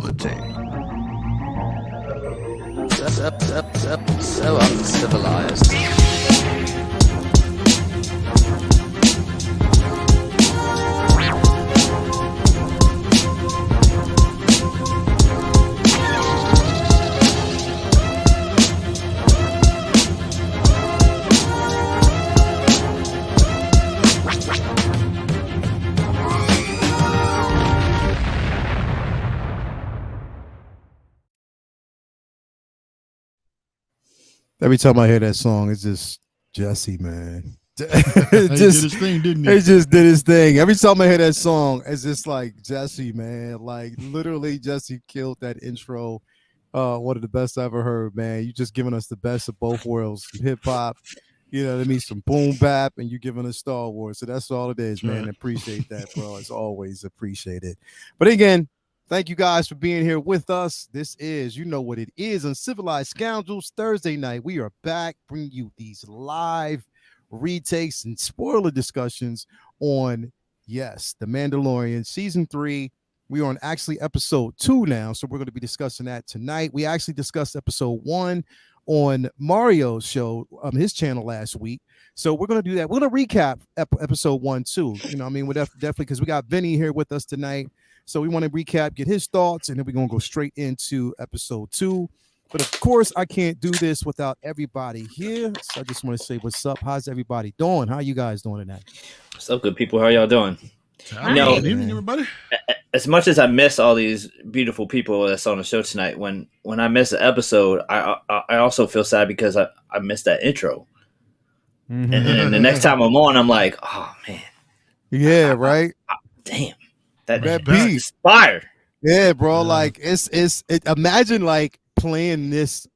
the tape. So uncivilized. Every time I hear that song, it's just Jesse, man. He did his thing, didn't he? He just did his thing. Every time I hear that song, it's just like Jesse, man. Like literally, Jesse killed that intro. One of the best I ever heard, man. You just giving us the best of both worlds, hip hop. You know what I mean? Some boom bap, and you giving us Star Wars. So that's all it is, man. Appreciate that, bro. As always, appreciate it. But again, thank you guys for being here with us. This is, you know what it is, Uncivilized Scoundrels Thursday night. We are back bringing you these live retakes and spoiler discussions on, yes, The Mandalorian Season 3. We are on actually episode 2 now, so we're going to be discussing that tonight. We actually discussed episode 1 on Mario's show, his channel last week. So we're going to do that. We're going to recap episode 1 too. You know what I mean? We're definitely, because we got Vinny here with us tonight. So we want to recap, get his thoughts, and then we're going to go straight into episode 2. But of course, I can't do this without everybody here. So I just want to say what's up. How's everybody doing? How you guys doing tonight? What's up, good people? How y'all doing? Good evening, everybody. As much as I miss all these beautiful people that's on the show tonight, when I miss an episode, I also feel sad because I missed that intro. Mm-hmm. And the next time I'm on, I'm like, oh man, yeah, right. Damn, that beat fire. Yeah, bro. Like it's imagine like playing this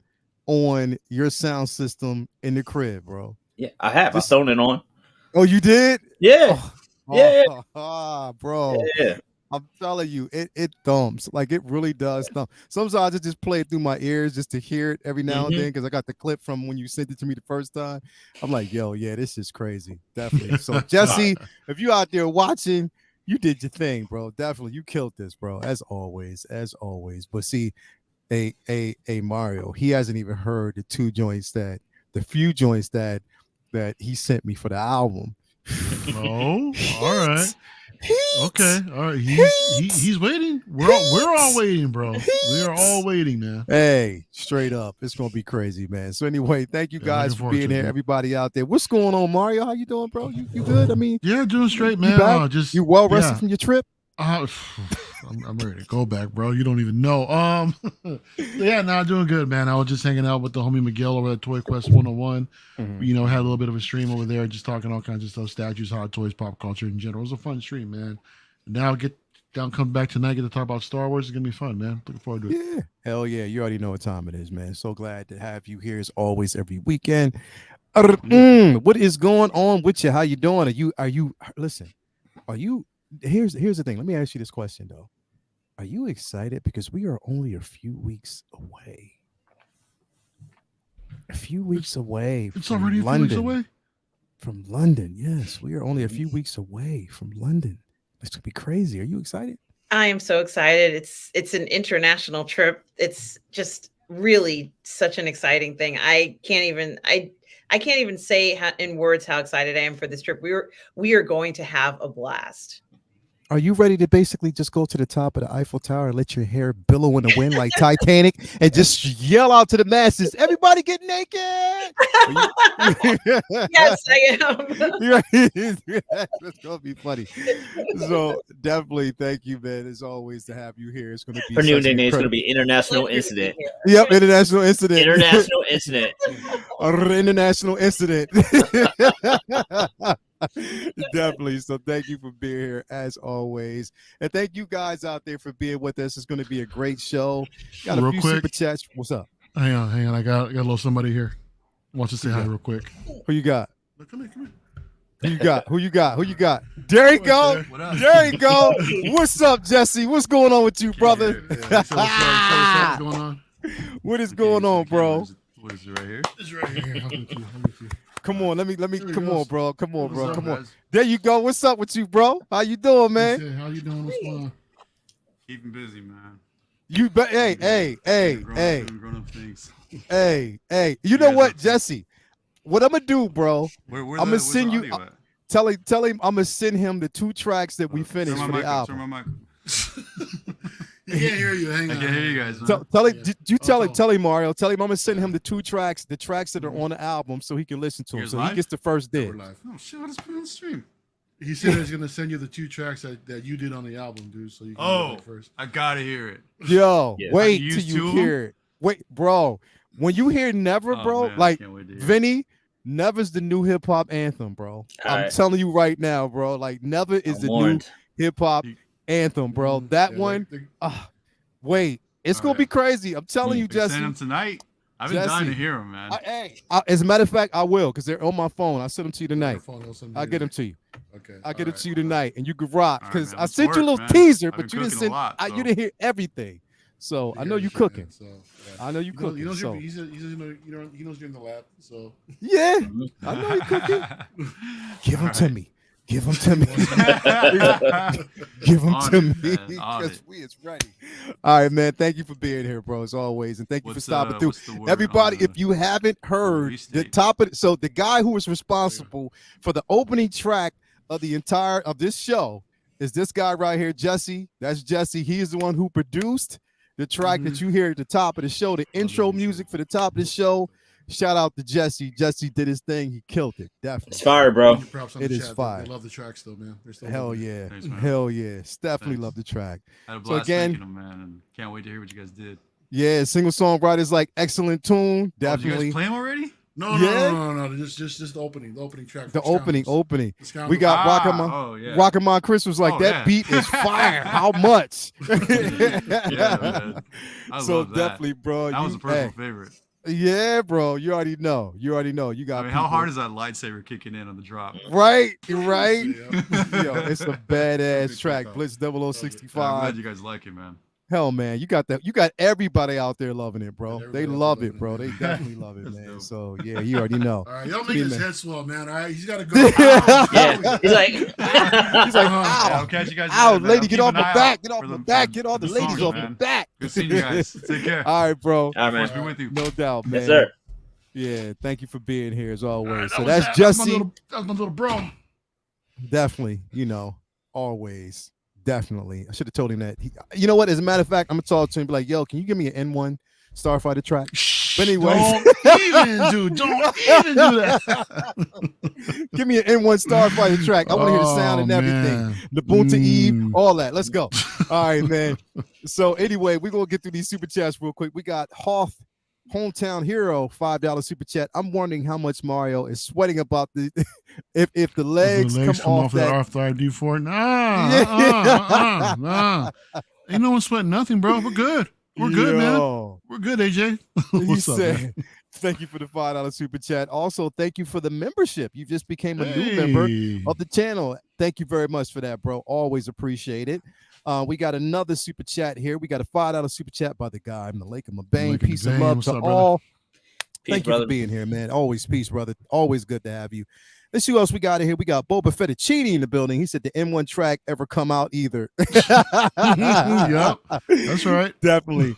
on your sound system in the crib, bro. Yeah, I have. I've thrown it on. Oh, you did? Yeah. Bro. Yeah. I'm telling you, it thumps. Like it really does thump. Sometimes I just play it through my ears just to hear it every now and then because I got the clip from when you sent it to me the first time. I'm like, yo, yeah, this is crazy. Definitely. So Jesse, if you out there watching, you did your thing, bro. Definitely. You killed this, bro. As always. But see, Mario, he hasn't even heard the few joints that he sent me for the album. Oh, all right. Okay, all right. He's waiting. We're all waiting, bro. We are all waiting, man. Hey, straight up, it's gonna be crazy, man. So anyway, thank you guys for being here. Everybody out there, what's going on, Mario? How you doing, bro? You good? I mean, yeah, doing straight, man. You well rested from your trip? I'm ready to go back, bro. You don't even know. Yeah, no, doing good, man. I was just hanging out with the homie Miguel over at Toy Quest 101. Mm-hmm. You know, had a little bit of a stream over there, just talking all kinds of stuff, statues, hot toys, pop culture in general. It was a fun stream, man. Now come back tonight, get to talk about Star Wars. It's gonna be fun, man. Looking forward to it. Yeah, hell yeah. You already know what time it is, man. So glad to have you here as always every weekend. What is going on with you? How you doing? Here's the thing. Let me ask you this question though. Are you excited? Because we are only a few weeks away. It's already a few weeks away? From London, yes. We are only a few weeks away from London. It's gonna be crazy. Are you excited? I am so excited. It's an international trip. It's just really such an exciting thing. I can't even say in words how excited I am for this trip. We are going to have a blast. Are you ready to basically just go to the top of the Eiffel Tower and let your hair billow in the wind like Titanic and just yell out to the masses, everybody get naked? Yes, I am. It's going to be funny. So definitely thank you, man, as always, to have you here. It's going to be her new name is going to be International Incident. Yep, International Incident. International Incident. International Incident. Definitely. So thank you for being here as always, and thank you guys out there for being with us. It's going to be a great show. Got a few super chats. What's up? Hang on. I got a little somebody here. Wants to say hi real quick. Who you got? Come here. Who you got? There you go. There you go. What's up, Jesse? What's going on with you, brother? What's going on? What is going on, bro? What is it right here? It's right here. I'll get you. Come on, let me. Come on, bro. Come on. There you go. What's up with you, bro? How you doing, man? How you doing? What's going on? Keeping busy, man. You bet. Hey. Grown up things. Hey. You know what, Jesse? What I'm gonna do, bro? I'm gonna send you. Tell him I'm gonna send him the 2 tracks that we finished for the album. Turn my mic. I can't hear you. Hang on. I can't hear you guys. Man. Tell him, Mario. Tell him I'm gonna send him the 2 tracks, the tracks that are on the album, so he can listen to them. So he gets the first dibs. Oh shit! I just put it on the stream. He said he's gonna send you the 2 tracks that you did on the album, dude. So you can hear it first. I gotta hear it. Yo, wait till you hear it. Wait, bro. When you hear Never, bro, man, like Vinny, Never's the new hip hop anthem, bro. I'm telling you right now, bro. Like Never is the new hip hop anthem, bro. That one. Wait, it's gonna be crazy. I'm telling you, Jesse. Send them tonight. I've been dying to hear them, man. As a matter of fact, I will, because they're on my phone. I'll send them to you tonight. I'll get them to you. Okay. I'll get them to you tonight, and you can rock. Because I sent you a little man. teaser, but you didn't send. You didn't hear everything. So I know you cooking. I know you cooking. He knows so. he knows you're in the lab. So yeah, I know you cooking. Give them to me. Give them to me. Give them to me. Because we is ready. All right, man. Thank you for being here, bro, as always. And thank you for stopping through. Everybody, if you haven't heard the top of so the guy who was responsible for the opening track of the entire of this show is this guy right here, Jesse. That's Jesse. He is the one who produced the track that you hear at the top of the show, the intro music for the top of the show. Shout out to Jesse. Jesse did his thing. He killed it. Definitely. It's fire, bro. It is fire. They love the tracks, though, man. Hell yeah. Hell yeah. Definitely love the track. I had a blast making them, man, and can't wait to hear what you guys did. Yeah, single songwriters like excellent tune. Definitely. Did you guys play them already? No. Just the opening track. The opening. We got Rock'n'Ma Chris was like, that beat is fire. How much? Man. So definitely, bro. That was a personal favorite. Yeah, bro. You already know. You got. How hard is that lightsaber kicking in on the drop? Right. Yo, it's a badass track. Blitz 0065. I'm glad you guys like it, man. Hell, man, you got everybody out there loving it, bro. They love it, bro. They definitely love it, man. So yeah, you already know. All right, y'all make his head swell, man. All right, he's got to go. Yeah, he's like, ow, I'll catch you guys. Ow, lady, get off my back. Get off my back. Get all the ladies off my back. Good seeing you guys. Take care. All right, bro. All right, man. Be with you. No doubt, man. Yes, sir. Yeah, thank you for being here as always. So that's Jesse. That's my little bro. Definitely, always. Definitely. I should have told him that. You know what? As a matter of fact, I'm going to talk to him and be like, yo, can you give me an N1 Starfighter track? But anyway. Don't even do that. Give me an N1 Starfighter track. I want to hear the sound and everything. Nabunta Eve, all that. Let's go. All right, man. So anyway, we're going to get through these super chats real quick. We got Hoth, Hometown Hero, $5 super chat. I'm wondering how much Mario is sweating about the if the legs come off that R5D4. Nah. Ain't no one sweating nothing, bro. We're good. We're good, man. We're good, AJ. What's up, man? Thank you for the $5 super chat. Also, thank you for the membership. You just became a new member of the channel. Thank you very much for that, bro. Always appreciate it. We got another super chat here. We got a $5 super chat by the guy in the Lake of Mabane. Peace and love to all. Thank you for being here, man. Always peace, brother. Always good to have you. Let's see who else we got in here. We got Boba Fettuccine in the building. He said the M1 track ever come out either. Yep, that's right. Definitely.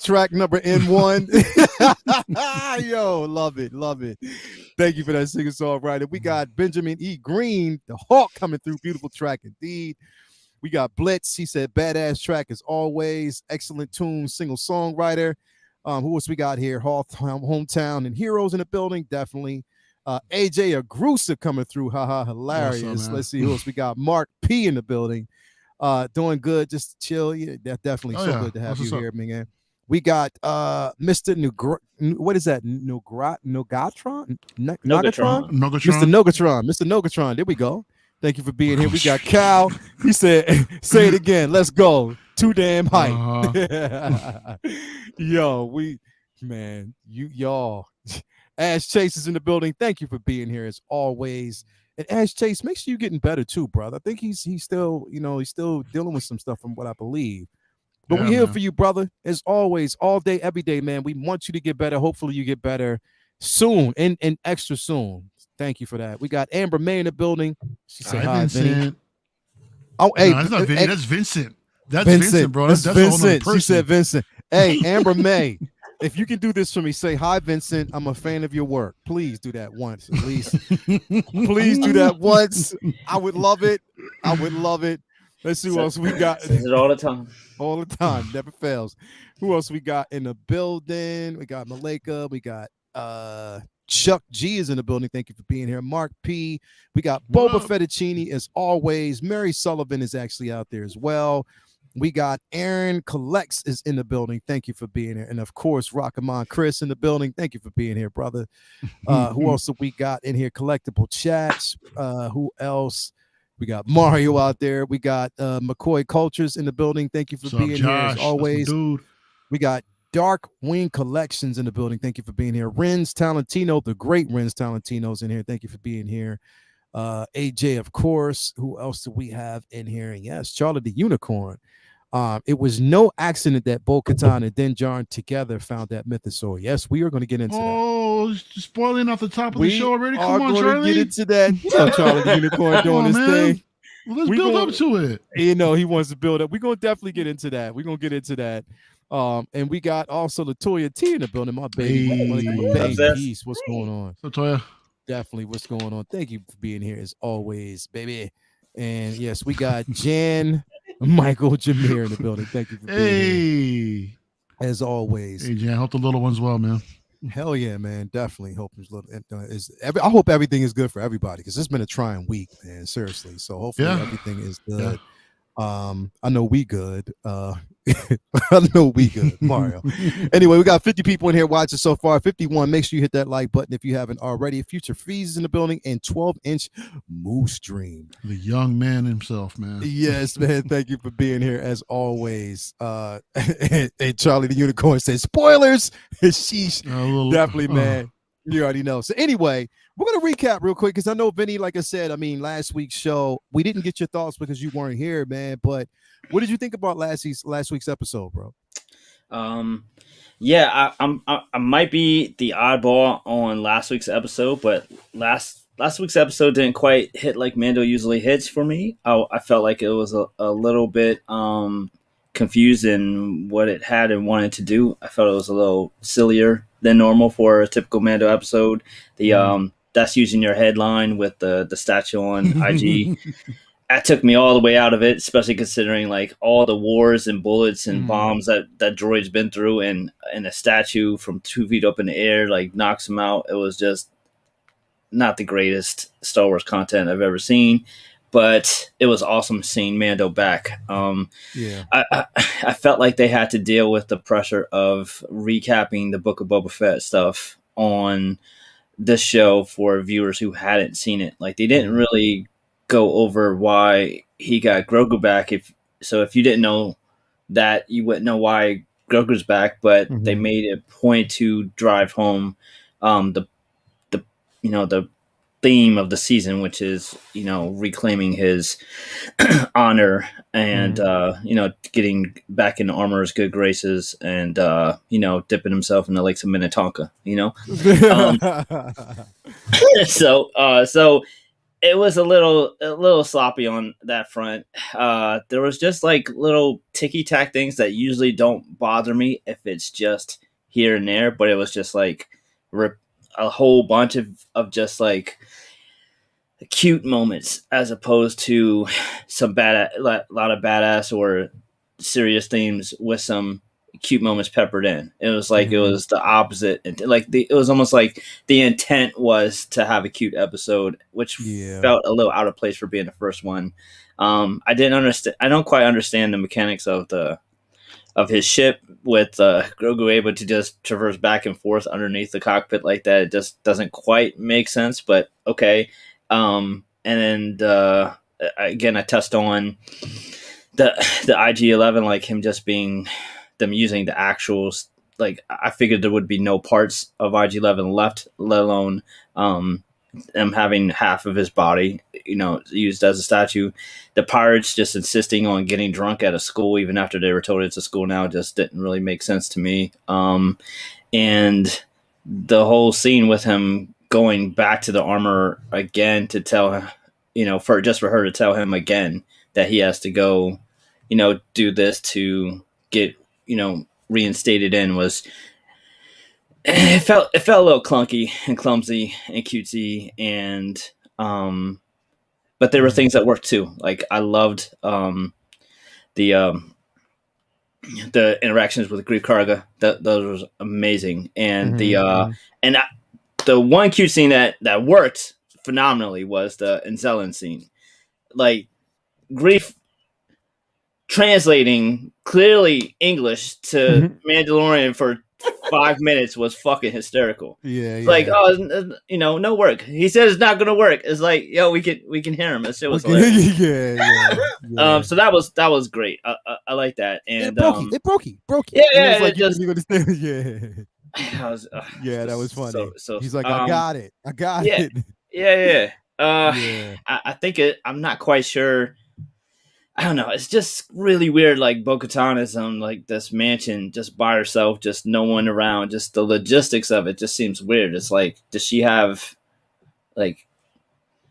Track number N1. Yo, love it. Thank you for that singer-songwriter. We got Benjamin E. Green, the Hawk, coming through. Beautiful track indeed. We got Blitz. He said, badass track as always. Excellent tune, single songwriter. Who else we got here? Hometown and Heroes in the building. Definitely. AJ Agrusa coming through. Haha, hilarious. Let's see who else we got. Mark P in the building. Doing good. Just chill. Yeah, that's definitely good to have you here, man. We got Mr. What is that? Nogatron? Nogatron? Mr. Nogatron. There we go. Thank you for being here. We got Cal. He said, say it again. Let's go. Too damn hype. Yo, y'all. Ash Chase is in the building. Thank you for being here as always. And Ash Chase, make sure you're getting better too, brother. I think he's still, he's still dealing with some stuff from what I believe. But we're here for you, brother. As always, all day, every day, man. We want you to get better. Hopefully you get better soon and extra soon. Thank you for that. We got Amber May in the building. She said hi, Vincent. Vinny. Oh, hey, no, that's not Vinny. That's Vincent. That's Vincent, bro. That's a whole nother Vincent. person. She said Vincent. Hey, Amber May, if you can do this for me, say hi, Vincent. I'm a fan of your work. Please do that once, at least. Please do that once. I would love it. I would love it. Let's see who else we got. Says it all the time. All the time, never fails. Who else we got in the building? We got Malika. We got Chuck G is in the building. Thank you for being here. Mark P. We got Boba Fettuccine as always. Mary Sullivan is actually out there as well. We got Aaron Collects is in the building. Thank you for being here. And of course, Rockamon Chris in the building. Thank you for being here, brother. Who else have we got in here? Collectible Chats. Who else? We got Mario out there. We got McCoy Cultures in the building. Thank you for being here as always. Dude. We got Dark Wing Collections in the building. Thank you for being here. Renz Talentino, the great Renz Talentino's in here. Thank you for being here. AJ, of course. Who else do we have in here? And yes, Charlie the Unicorn. It was no accident that Bo-Katan and Din Djarin together found that mythosaur. Yes, we are going to get into that. Oh, spoiling off the top of the show already? Come on, Charlie. Charlie. Get into that. So Charlie the Unicorn doing his thing. Well, let's build up to it. You know, he wants to build up. We're going to definitely get into that. We're going to get into that. And we got also Latoya T in the building. My baby. My baby piece. What's going on? So, Toya. Definitely. What's going on? Thank you for being here as always, baby. And yes, we got Jan Michael Jameer in the building. Thank you for being here. As always. Hey, Jan, hope the little one's well, man. Hell yeah, man. Definitely hope his little I hope everything is good for everybody because it's been a trying week, man. Seriously. So hopefully everything is good. I know we good. I know we good, Mario. Anyway, we got 50 people in here watching so far. 51. Make sure you hit that like button if you haven't already. Future Fees in the building and 12-inch Moose Dream. The young man himself, man. Yes, man. Thank you for being here as always. And Charlie the Unicorn says spoilers. Sheesh. Definitely, man. You already know. So anyway, we're going to recap real quick because I know, Vinny, like I said, I mean, last week's show, we didn't get your thoughts because you weren't here, man. But what did you think about last week's episode, bro? Yeah, I might be the oddball on last week's episode, but last week's episode didn't quite hit like Mando usually hits for me. I felt like it was a little bit confused in what it had and wanted to do. I felt it was a little sillier than normal for a typical Mando episode. The that's using your headline with the statue on IG. That took me all the way out of it, especially considering like all the wars and bullets and bombs that droid's been through, and a statue from 2 feet up in the air like knocks him out. It was just not the greatest Star Wars content I've ever seen, but it was awesome seeing Mando back. I felt like they had to deal with the pressure of recapping the Book of Boba Fett stuff on this show for viewers who hadn't seen it. Like they didn't really go over why he got Grogu back. If you didn't know that, you wouldn't know why Grogu's back, but they made a point to drive home the theme of the season, which is, reclaiming his honor and, getting back in Armor's good graces and, dipping himself in the lakes of Minnetonka, So it was a little sloppy on that front. There was just like little ticky-tack things that usually don't bother me if it's just here and there, but it was just like a whole bunch of just like cute moments as opposed to some lot of badass or serious themes with some cute moments peppered in. It was like it was the opposite, it was almost like the intent was to have a cute episode, which felt a little out of place for being the first one. I don't quite understand the mechanics of his ship with Grogu able to just traverse back and forth underneath the cockpit like that. It just doesn't quite make sense, but okay. And then again, I touched on the IG-11, like him just being them using the actual, like I figured there would be no parts of IG-11 left, let alone them having half of his body, used as a statue. The pirates just insisting on getting drunk at a school, even after they were told it's a school now, just didn't really make sense to me. And the whole scene with him going back to the armor again to tell, for her to tell him again that he has to go do this to get, reinstated in was it felt a little clunky and clumsy and cutesy and but there were things that worked too. Like I loved the interactions with Grief Karga. Those was amazing. And the one cute scene that worked phenomenally was the Enzelin scene. Like Grief translating clearly English to Mandalorian for 5 minutes was fucking hysterical. Yeah. Like, no work. He said it's not gonna work. It's like, yo, we can hear him. That shit was hilarious. yeah. So that was great. I like that. And it broke. Yeah, it was like, just you understand. Yeah. That was funny. So he's like, I got it. Yeah. I think I'm not quite sure. I don't know. It's just really weird. Like Bo-Katan is on like this mansion just by herself, just no one around. Just the logistics of it just seems weird. It's like, does she have like?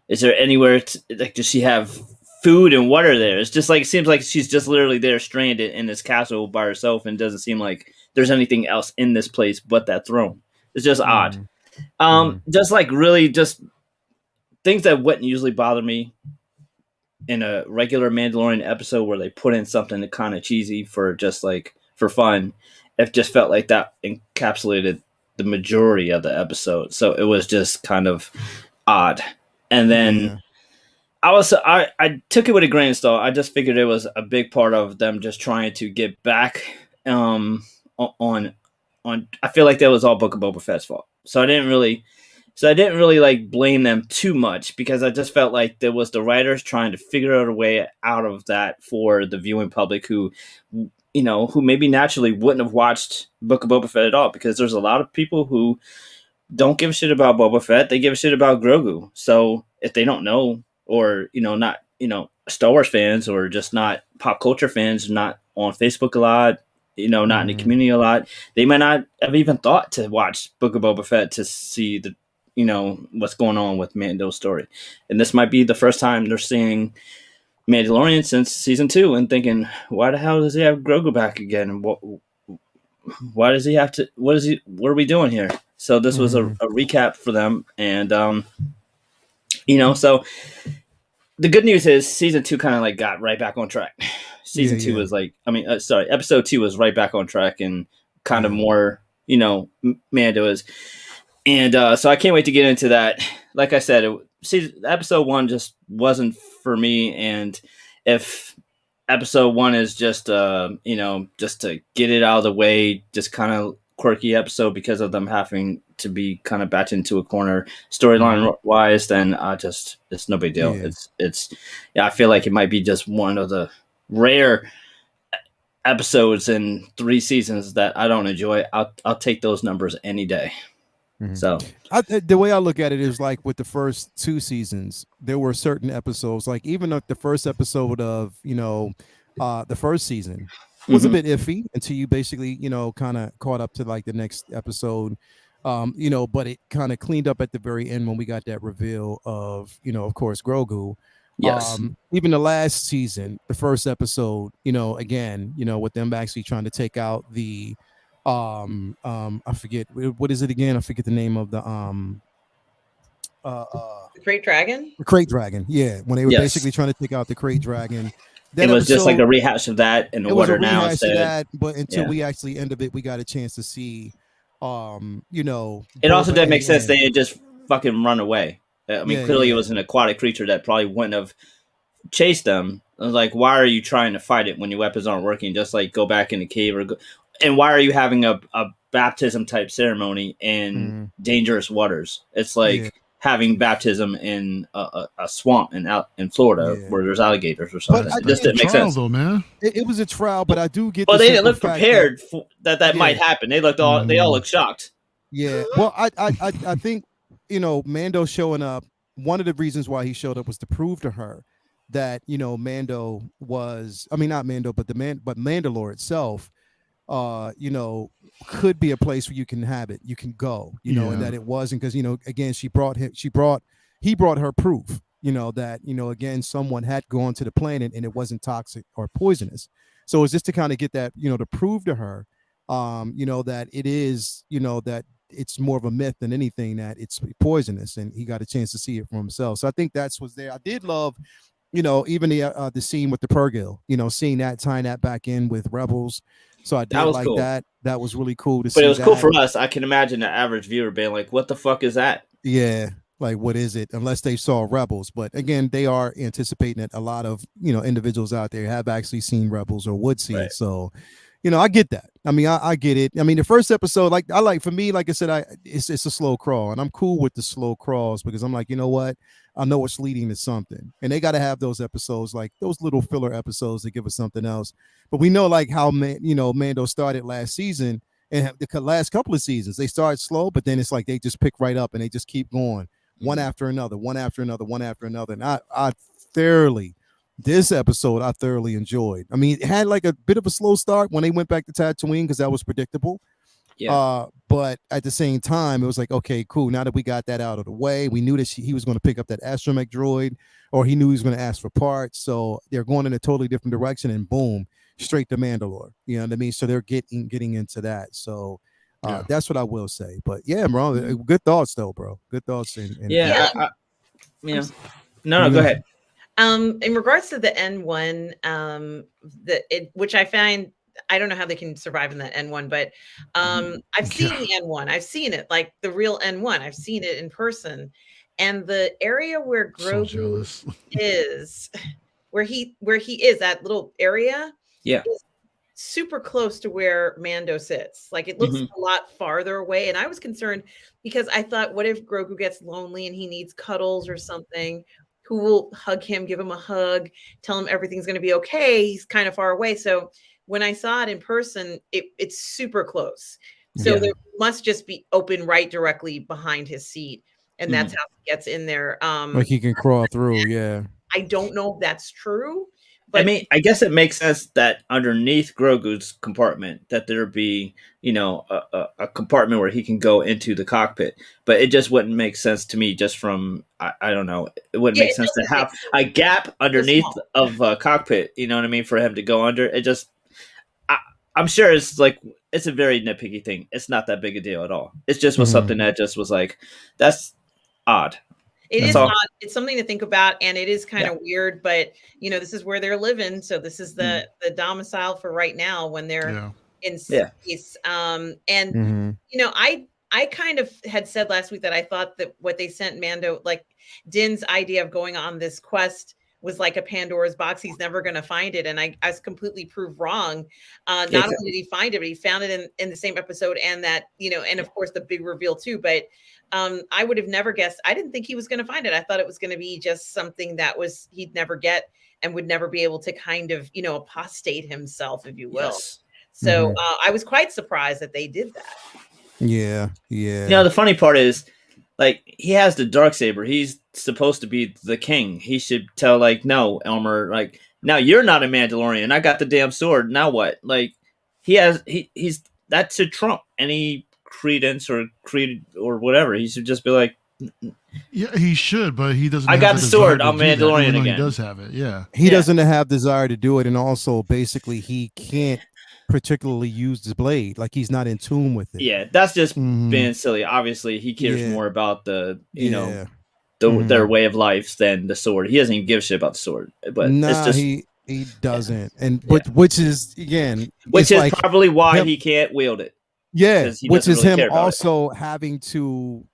Is there anywhere? Does she have food and water there? It's just like it seems like she's just literally there, stranded in this castle by herself, and doesn't seem like there's anything else in this place but that throne. It's just odd. Just like really just things that wouldn't usually bother me in a regular Mandalorian episode where they put in something kind of cheesy for just like for fun. It just felt like that encapsulated the majority of the episode. So it was just kind of odd. And then I took it with a grain of salt. I just figured it was a big part of them just trying to get back on I feel like that was all Book of Boba Fett's fault. So I didn't really like blame them too much because I just felt like there was the writers trying to figure out a way out of that for the viewing public who maybe naturally wouldn't have watched Book of Boba Fett at all, because there's a lot of people who don't give a shit about Boba Fett. They give a shit about Grogu. So if they don't know, or, not, Star Wars fans, or just not pop culture fans, not on Facebook a lot, not in the community a lot, they might not have even thought to watch Book of Boba Fett to see the what's going on with Mando's story. And this might be the first time they're seeing Mandalorian since season 2 and thinking, why the hell does he have Grogu back again? And why does he have to, what are we doing here? So this was a recap for them. And, so the good news is season 2 kind of like got right back on track. Season 2 was like, episode 2 was right back on track and kind of more, Mando is. And so I can't wait to get into that. Like I said, episode 1 just wasn't for me. And if episode 1 is just, just to get it out of the way, just kind of quirky episode because of them having to be kind of backed into a corner storyline wise, then it's no big deal. I feel like it might be just one of the rare episodes in 3 seasons that I don't enjoy. I'll take those numbers any day. So the way I look at it is like with the first 2 seasons, there were certain episodes, like even like the first episode of the first season was a bit iffy until you basically kind of caught up to like the next episode, but it kind of cleaned up at the very end when we got that reveal of of course Grogu. Yes. Even the last season, the first episode, again, with them actually trying to take out the I forget what is it again. I forget the name of the Great Dragon. The Crate Dragon. Yeah, when they were basically trying to take out the Crate Dragon. It was just like a rehash of that in order now. But until we actually end of it, we got a chance to see. It also didn't make sense. They had just fucking run away. I mean, clearly it was an aquatic creature that probably wouldn't have chased them. I was like, why are you trying to fight it when your weapons aren't working? Just like go back in the cave and why are you having a baptism type ceremony in dangerous waters? It's like having baptism in a swamp out in Florida where there's alligators or something. It just didn't make sense. Though, man. It was a trial, but I do get. Well, they didn't look prepared for that might happen. They looked they all looked shocked. Yeah. Well, I think Mando showing up. One of the reasons why he showed up was to prove to her that Mando was. I mean, not Mando, but but Mandalore itself. Could be a place where you can inhabit, you can go, and that it wasn't because again he brought her proof, that again, someone had gone to the planet and it wasn't toxic or poisonous. So it's just to kind of get that, to prove to her, that it is, that it's more of a myth than anything, that it's poisonous, and he got a chance to see it for himself. So I think that's what's there. I did love, even the scene with the Pergil, seeing that, tying that back in with Rebels. So I did like cool. that. That was really cool to see. But it was that. cool for us. I can imagine the average viewer being like, "What the fuck is that?" Yeah, like what is it? Unless they saw Rebels. But again, they are anticipating that a lot of individuals out there have actually seen Rebels or would see it. So, I get that. I mean, I get it. I mean, the first episode, for me, like I said, it's a slow crawl, and I'm cool with the slow crawls because I'm like, you know what? I know it's leading to something, and they got to have those episodes, like those little filler episodes that give us something else. But we know, like how Mando started last season, and the last couple of seasons, they started slow, but then it's like they just pick right up and they just keep going one after another, one after another, one after another. And this episode I thoroughly enjoyed. I mean, it had like a bit of a slow start when they went back to Tatooine because that was predictable. Yeah. But at the same time, it was like, okay, cool. Now that we got that out of the way, we knew that he was going to pick up that astromech droid, or he knew he was going to ask for parts. So they're going in a totally different direction, and boom, straight to Mandalore. You know what I mean? So they're getting into that. So that's what I will say. But yeah, bro, good thoughts though, bro. Good thoughts. No, go ahead. In regards to the N1, which I find, I don't know how they can survive in that N1, but I've seen the N1. I've seen it, like the real N1. I've seen it in person, and the area where Grogu is, where he is, that little area, is super close to where Mando sits. Like it looks a lot farther away, and I was concerned because I thought, what if Grogu gets lonely and he needs cuddles or something? Who will hug him, give him a hug, tell him everything's going to be okay? He's kind of far away. So when I saw it in person, it's super close. So there must just be open right directly behind his seat. And that's how he gets in there. Like he can crawl through. Yeah. I don't know if that's true. But I mean, I guess it makes sense that underneath Grogu's compartment that there be, a compartment where he can go into the cockpit. But it just wouldn't make sense to me just from, I don't know. It wouldn't make sense to have a gap underneath of a cockpit, you know what I mean, for him to go under. It just, I'm sure it's like, it's a very nitpicky thing. It's not that big a deal at all. It just was something that just was like, that's odd. It is odd. It's something to think about, and it is kind of weird, but this is where they're living. So this is the domicile for right now when they're in space. I kind of had said last week that I thought that what they sent Mando, like Din's idea of going on this quest, was like a Pandora's box. He's never going to find it. And I was completely proved wrong. Not only did he find it, but he found it in the same episode, and that, and of course the big reveal too. But I would have never guessed. I didn't think he was going to find it. I thought it was going to be just something that he'd never get and would never be able to kind of, apostate himself, if you will. Yes. So I was quite surprised that they did that. Yeah. The funny part is, like, he has the Darksaber. He's supposed to be the king. He should tell, like, no, Elmer, like, now you're not a Mandalorian. I got the damn sword. Now what? Like, he's that should trump any credence or creed or whatever. He should just be like, yeah, he should, but he doesn't. I got the sword. I'm Mandalorian again. He does have it. Yeah, he doesn't have desire to do it, and also basically he can't particularly use the blade. Like he's not in tune with it. Yeah, that's just being silly. Obviously, he cares more about the their way of life than the sword. He doesn't even give a shit about the sword. But it's just he doesn't, and which is again, which is like probably why he can't wield it. Yeah, which is really him also having to,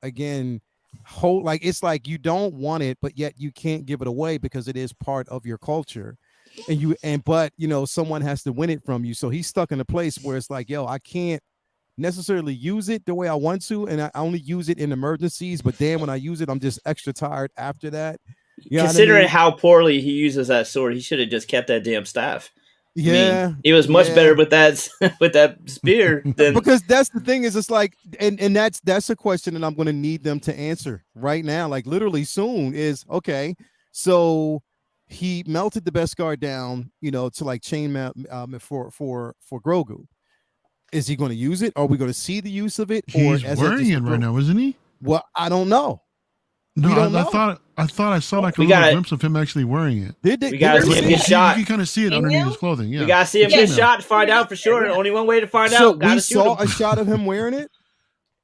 again, hold, like it's like you don't want it, but yet you can't give it away because it is part of your culture, but someone has to win it from you. So he's stuck in a place where it's like, yo, I can't necessarily use it the way I want to, and I only use it in emergencies. But then when I use it, I'm just extra tired after that. Considering how poorly he uses that sword, he should have just kept that damn staff. Yeah, I mean, he was much better with that spear than because that's the thing is it's like and that's a question that I'm going to need them to answer right now, like literally soon. Is okay, so he melted the Beskar down, to like chain mount for Grogu. Is he going to use it? Are we going to see the use of it? He's wearing it right now, isn't he? Well, I don't know. No, don't I know. thought I saw like a We little gotta- glimpse of him actually wearing it. Did they? We gotta did see they him say get that? shot. You can kind of see it Female? underneath his clothing. Yeah, We gotta see him get Female. shot to find out for sure. Yeah. Only one way to find So out. Gotta we shoot saw him. a shot of him wearing it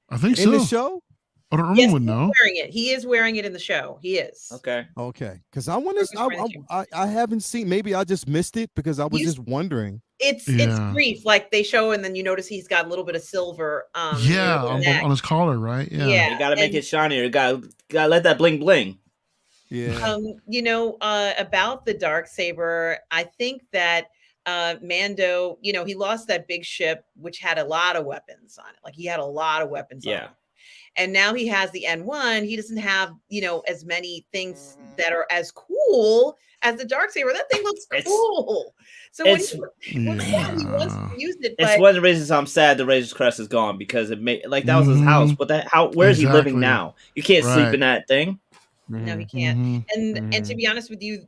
I think in so. the show. I don't Yes, remember he's no. wearing it. He is wearing it in the show. He is. Okay. Okay, because I want Grogu's to. wearing the I haven't seen. Maybe I just missed it because I was He's- just wondering. It's Yeah. brief, like they show, and then you notice he's got a little bit of silver. Yeah, in his neck. on his collar, right? Yeah. Yeah. You gotta make and- it shinier. You gotta let that bling bling. Yeah. About the dark saber, I think that Mando, he lost that big ship which had a lot of weapons on it. Like he had a lot of weapons on Yeah. it. And now he has the N1. He doesn't have, as many things that are as cool as the dark saber. That thing looks cool. So when he wants to use it, It's but one of the reasons I'm sad the Razor's Crest is gone because it made like that was his house. But where is he living Exactly. now? You can't sleep Right. in that thing. no, he can't. Mhm. And to be honest with you,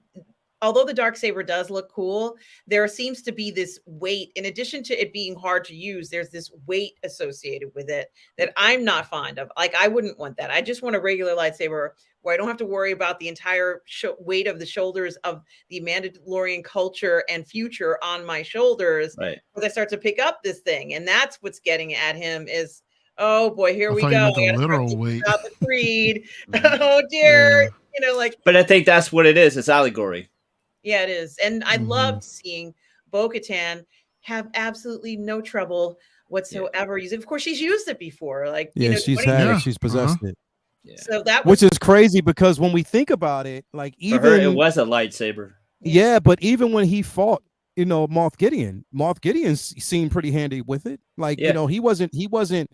although the dark saber does look cool, there seems to be this weight. In addition to it being hard to use, there's this weight associated with it that I'm not fond of. Like I wouldn't want that. I just want a regular lightsaber where I don't have to worry about the entire weight of the shoulders of the Mandalorian culture and future on my shoulders. Right. As I start to pick up this thing, and that's what's getting at him is, oh boy, here I we thought go. you meant I the gotta start literal thinking weight. about the creed. Oh dear, But I think that's what it is. It's allegory. yeah, it is. And I Mhm. loved seeing Bo-Katan have absolutely no trouble whatsoever using. Of course, she's used it before. Like, Yeah, she's 20 had Yeah. it. She's possessed it. Yeah. So that was Which is crazy because when we think about it, like For her, it even was a lightsaber. yeah, but even when he fought, Moff Gideon seemed pretty handy with it. Like, Yeah. he wasn't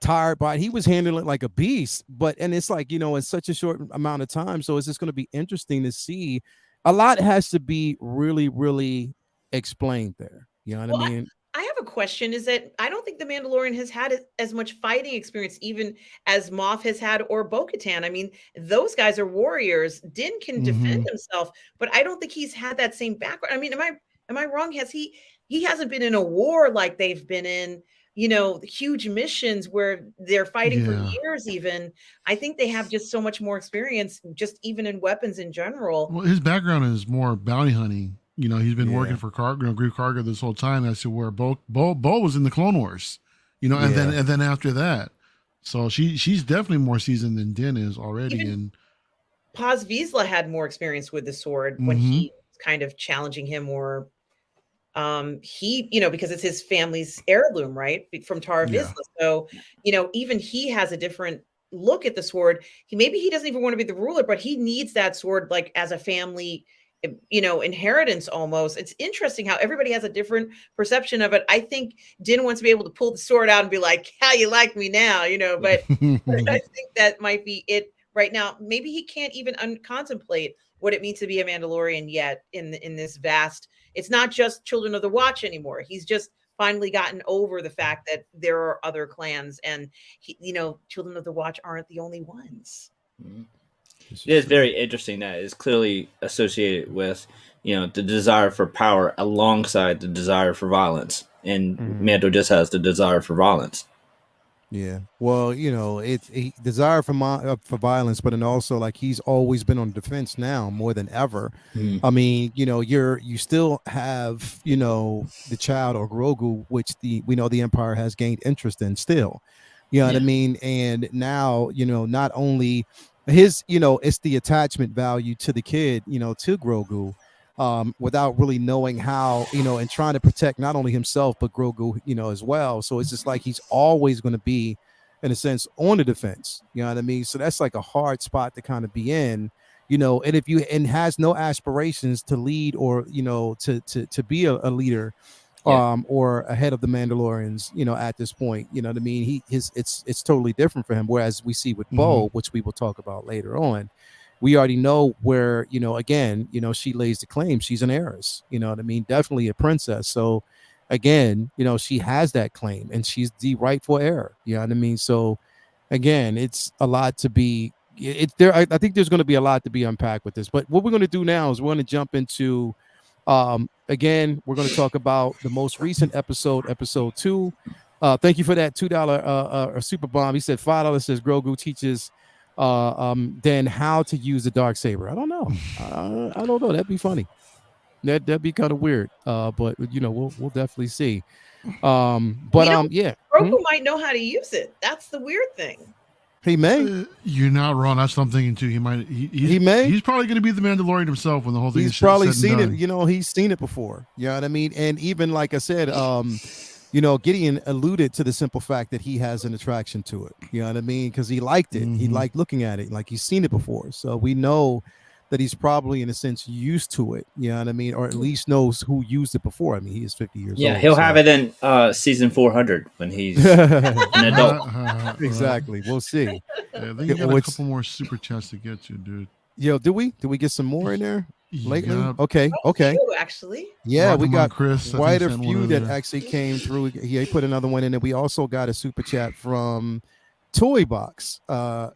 tired by it. He was handling it like a beast. And it's like, in such a short amount of time. So it's just going to be interesting to see. A lot has to be really, really explained there. You know what I mean? I have a question is that I don't think the Mandalorian has had as much fighting experience even as Moff has had or Bo-Katan. I mean, those guys are warriors. Din can defend himself, but I don't think he's had that same background. I mean, am I wrong? He hasn't been in a war like they've been in, huge missions where they're fighting for years even. I think they have just so much more experience just even in weapons in general. Well, his background is more bounty hunting. He's been working for Grief Karga this whole time. That's where Bo was in the Clone Wars, and then after that, so she's definitely more seasoned than Din is already. Even Paz Vizsla had more experience with the sword when he was kind of challenging him, or he, because it's his family's heirloom, right, from Tara Vizsla. So, even he has a different look at the sword. Maybe he doesn't even want to be the ruler, but he needs that sword like as a family inheritance almost. It's interesting how everybody has a different perception of it. I think Din wants to be able to pull the sword out and be like, how you like me now, but I think that might be it right now. Maybe he can't even contemplate what it means to be a Mandalorian yet in this vast, it's not just Children of the Watch anymore. He's just finally gotten over the fact that there are other clans and Children of the Watch aren't the only ones. It is very interesting that it's clearly associated with, the desire for power alongside the desire for violence. And Mando just has the desire for violence. Yeah. Well, it's a desire for violence, but then also like he's always been on defense now more than ever. I mean, you still have, the child or Grogu, which we know the Empire has gained interest in still. You know what I mean? And now, not only his, it's the attachment value to the kid, to Grogu, without really knowing how, and trying to protect not only himself, but Grogu, as well. So it's just like he's always going to be, in a sense, on the defense. You know what I mean? So that's like a hard spot to kind of be in, and if has no aspirations to lead or, to be a leader. Or ahead of the Mandalorians, at this point, you know what I mean? It's totally different for him. Whereas we see with Bo, which we will talk about later on, we already know where, again, she lays the claim. She's an heiress, you know what I mean? Definitely a princess. So again, she has that claim and she's the rightful heir. You know what I mean? So again, it's a lot to be I think there's going to be a lot to be unpacked with this. But what we're going to do now is we're going to jump into again, we're going to talk about the most recent episode 2. Thank you for that $2 super bomb. He said $5 says Grogu teaches than how to use the dark saber. I don't know. I don't know. That'd be funny. That'd be kind of weird. But we'll definitely see. But yeah. Grogu might know how to use it. That's the weird thing. He may. You're not wrong. That's what I'm thinking too. He might. He may. He's probably going to be the Mandalorian himself when the whole thing is He's probably said and seen done. it. He's seen it before. You know what I mean? And even like I said, Gideon alluded to the simple fact that he has an attraction to it. You know what I mean? Because he liked it. He liked looking at it. Like he's seen it before. So we know that he's probably in a sense used to it. You know what I mean? Or at least knows who used it before. I mean, he is 50 years old. Yeah, he'll have it in season 400 when he's an adult. Exactly. We'll see. Yeah, I think you got a couple more super chats to get to, dude. Yo, did we get some more in there lately? Yeah. Okay. Actually, yeah, we got Chris, quite a few that actually came through. He put another one in there. We also got a super chat from Toy Box,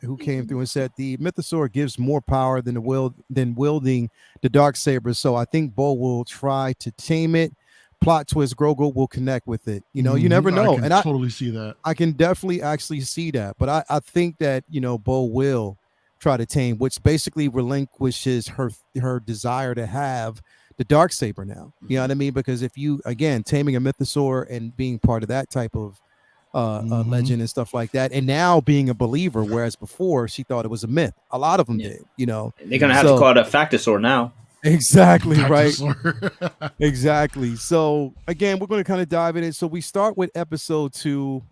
who came through and said the mythosaur gives more power than wielding the dark saber. So I think Bo will try to tame it. Plot twist: Grogu will connect with it. You never know. I can totally see that. I can definitely actually see that. But I think that Bo will try to tame, which basically relinquishes her desire to have the dark saber now. You know what I mean? Because if you taming a mythosaur and being part of that type of legend and stuff like that, and now being a believer, whereas before she thought it was a myth. A lot of them did. They're gonna have to call it a factosaur now. Exactly, right. Exactly. So again, we're going to kind of dive in it. So we start with episode 2.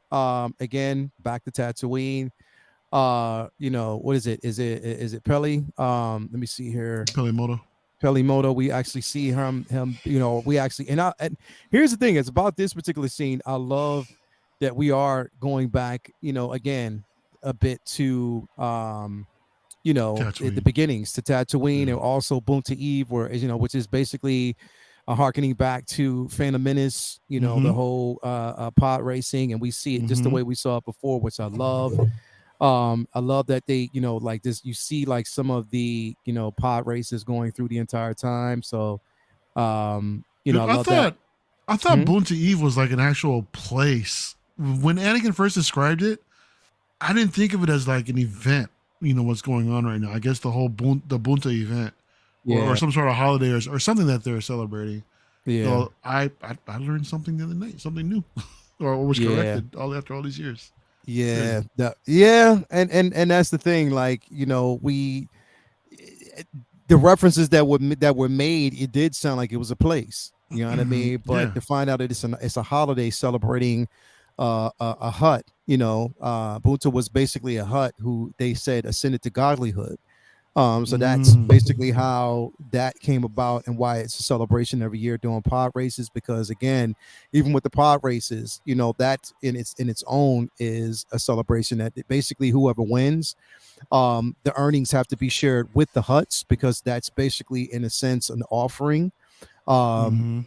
Again, back to Tatooine. What is it? Is it Peli? Let me see here. Pelimoto. We actually see him. We actually and here's the thing. It's about this particular scene. I love that we are going back. Again, a bit to at the beginnings to Tatooine, and also Boonta Eve, which is basically harkening back to Phantom Menace, the whole pod racing, and we see it just the way we saw it before, which I love. I love that they, like this, you see like some of the, pod races going through the entire time. So, I love that. I thought Boonta Eve was like an actual place. When Anakin first described it, I didn't think of it as like an event. What's going on right now. I guess the whole the Boonta event, or some sort of holiday or something that they're celebrating. Yeah, so I learned something the other night, something new, or was corrected after all these years. Yeah, and that's the thing. Like the references that were made, it did sound like it was a place. You know what I mean? But to find out that it's a holiday celebrating a hut. Boonta was basically a hut who they said ascended to godlyhood. So that's basically how that came about and why it's a celebration every year doing pod races. Because again, even with the pod races, that in its own is a celebration that basically whoever wins, the earnings have to be shared with the huts, because that's basically in a sense an offering. Again,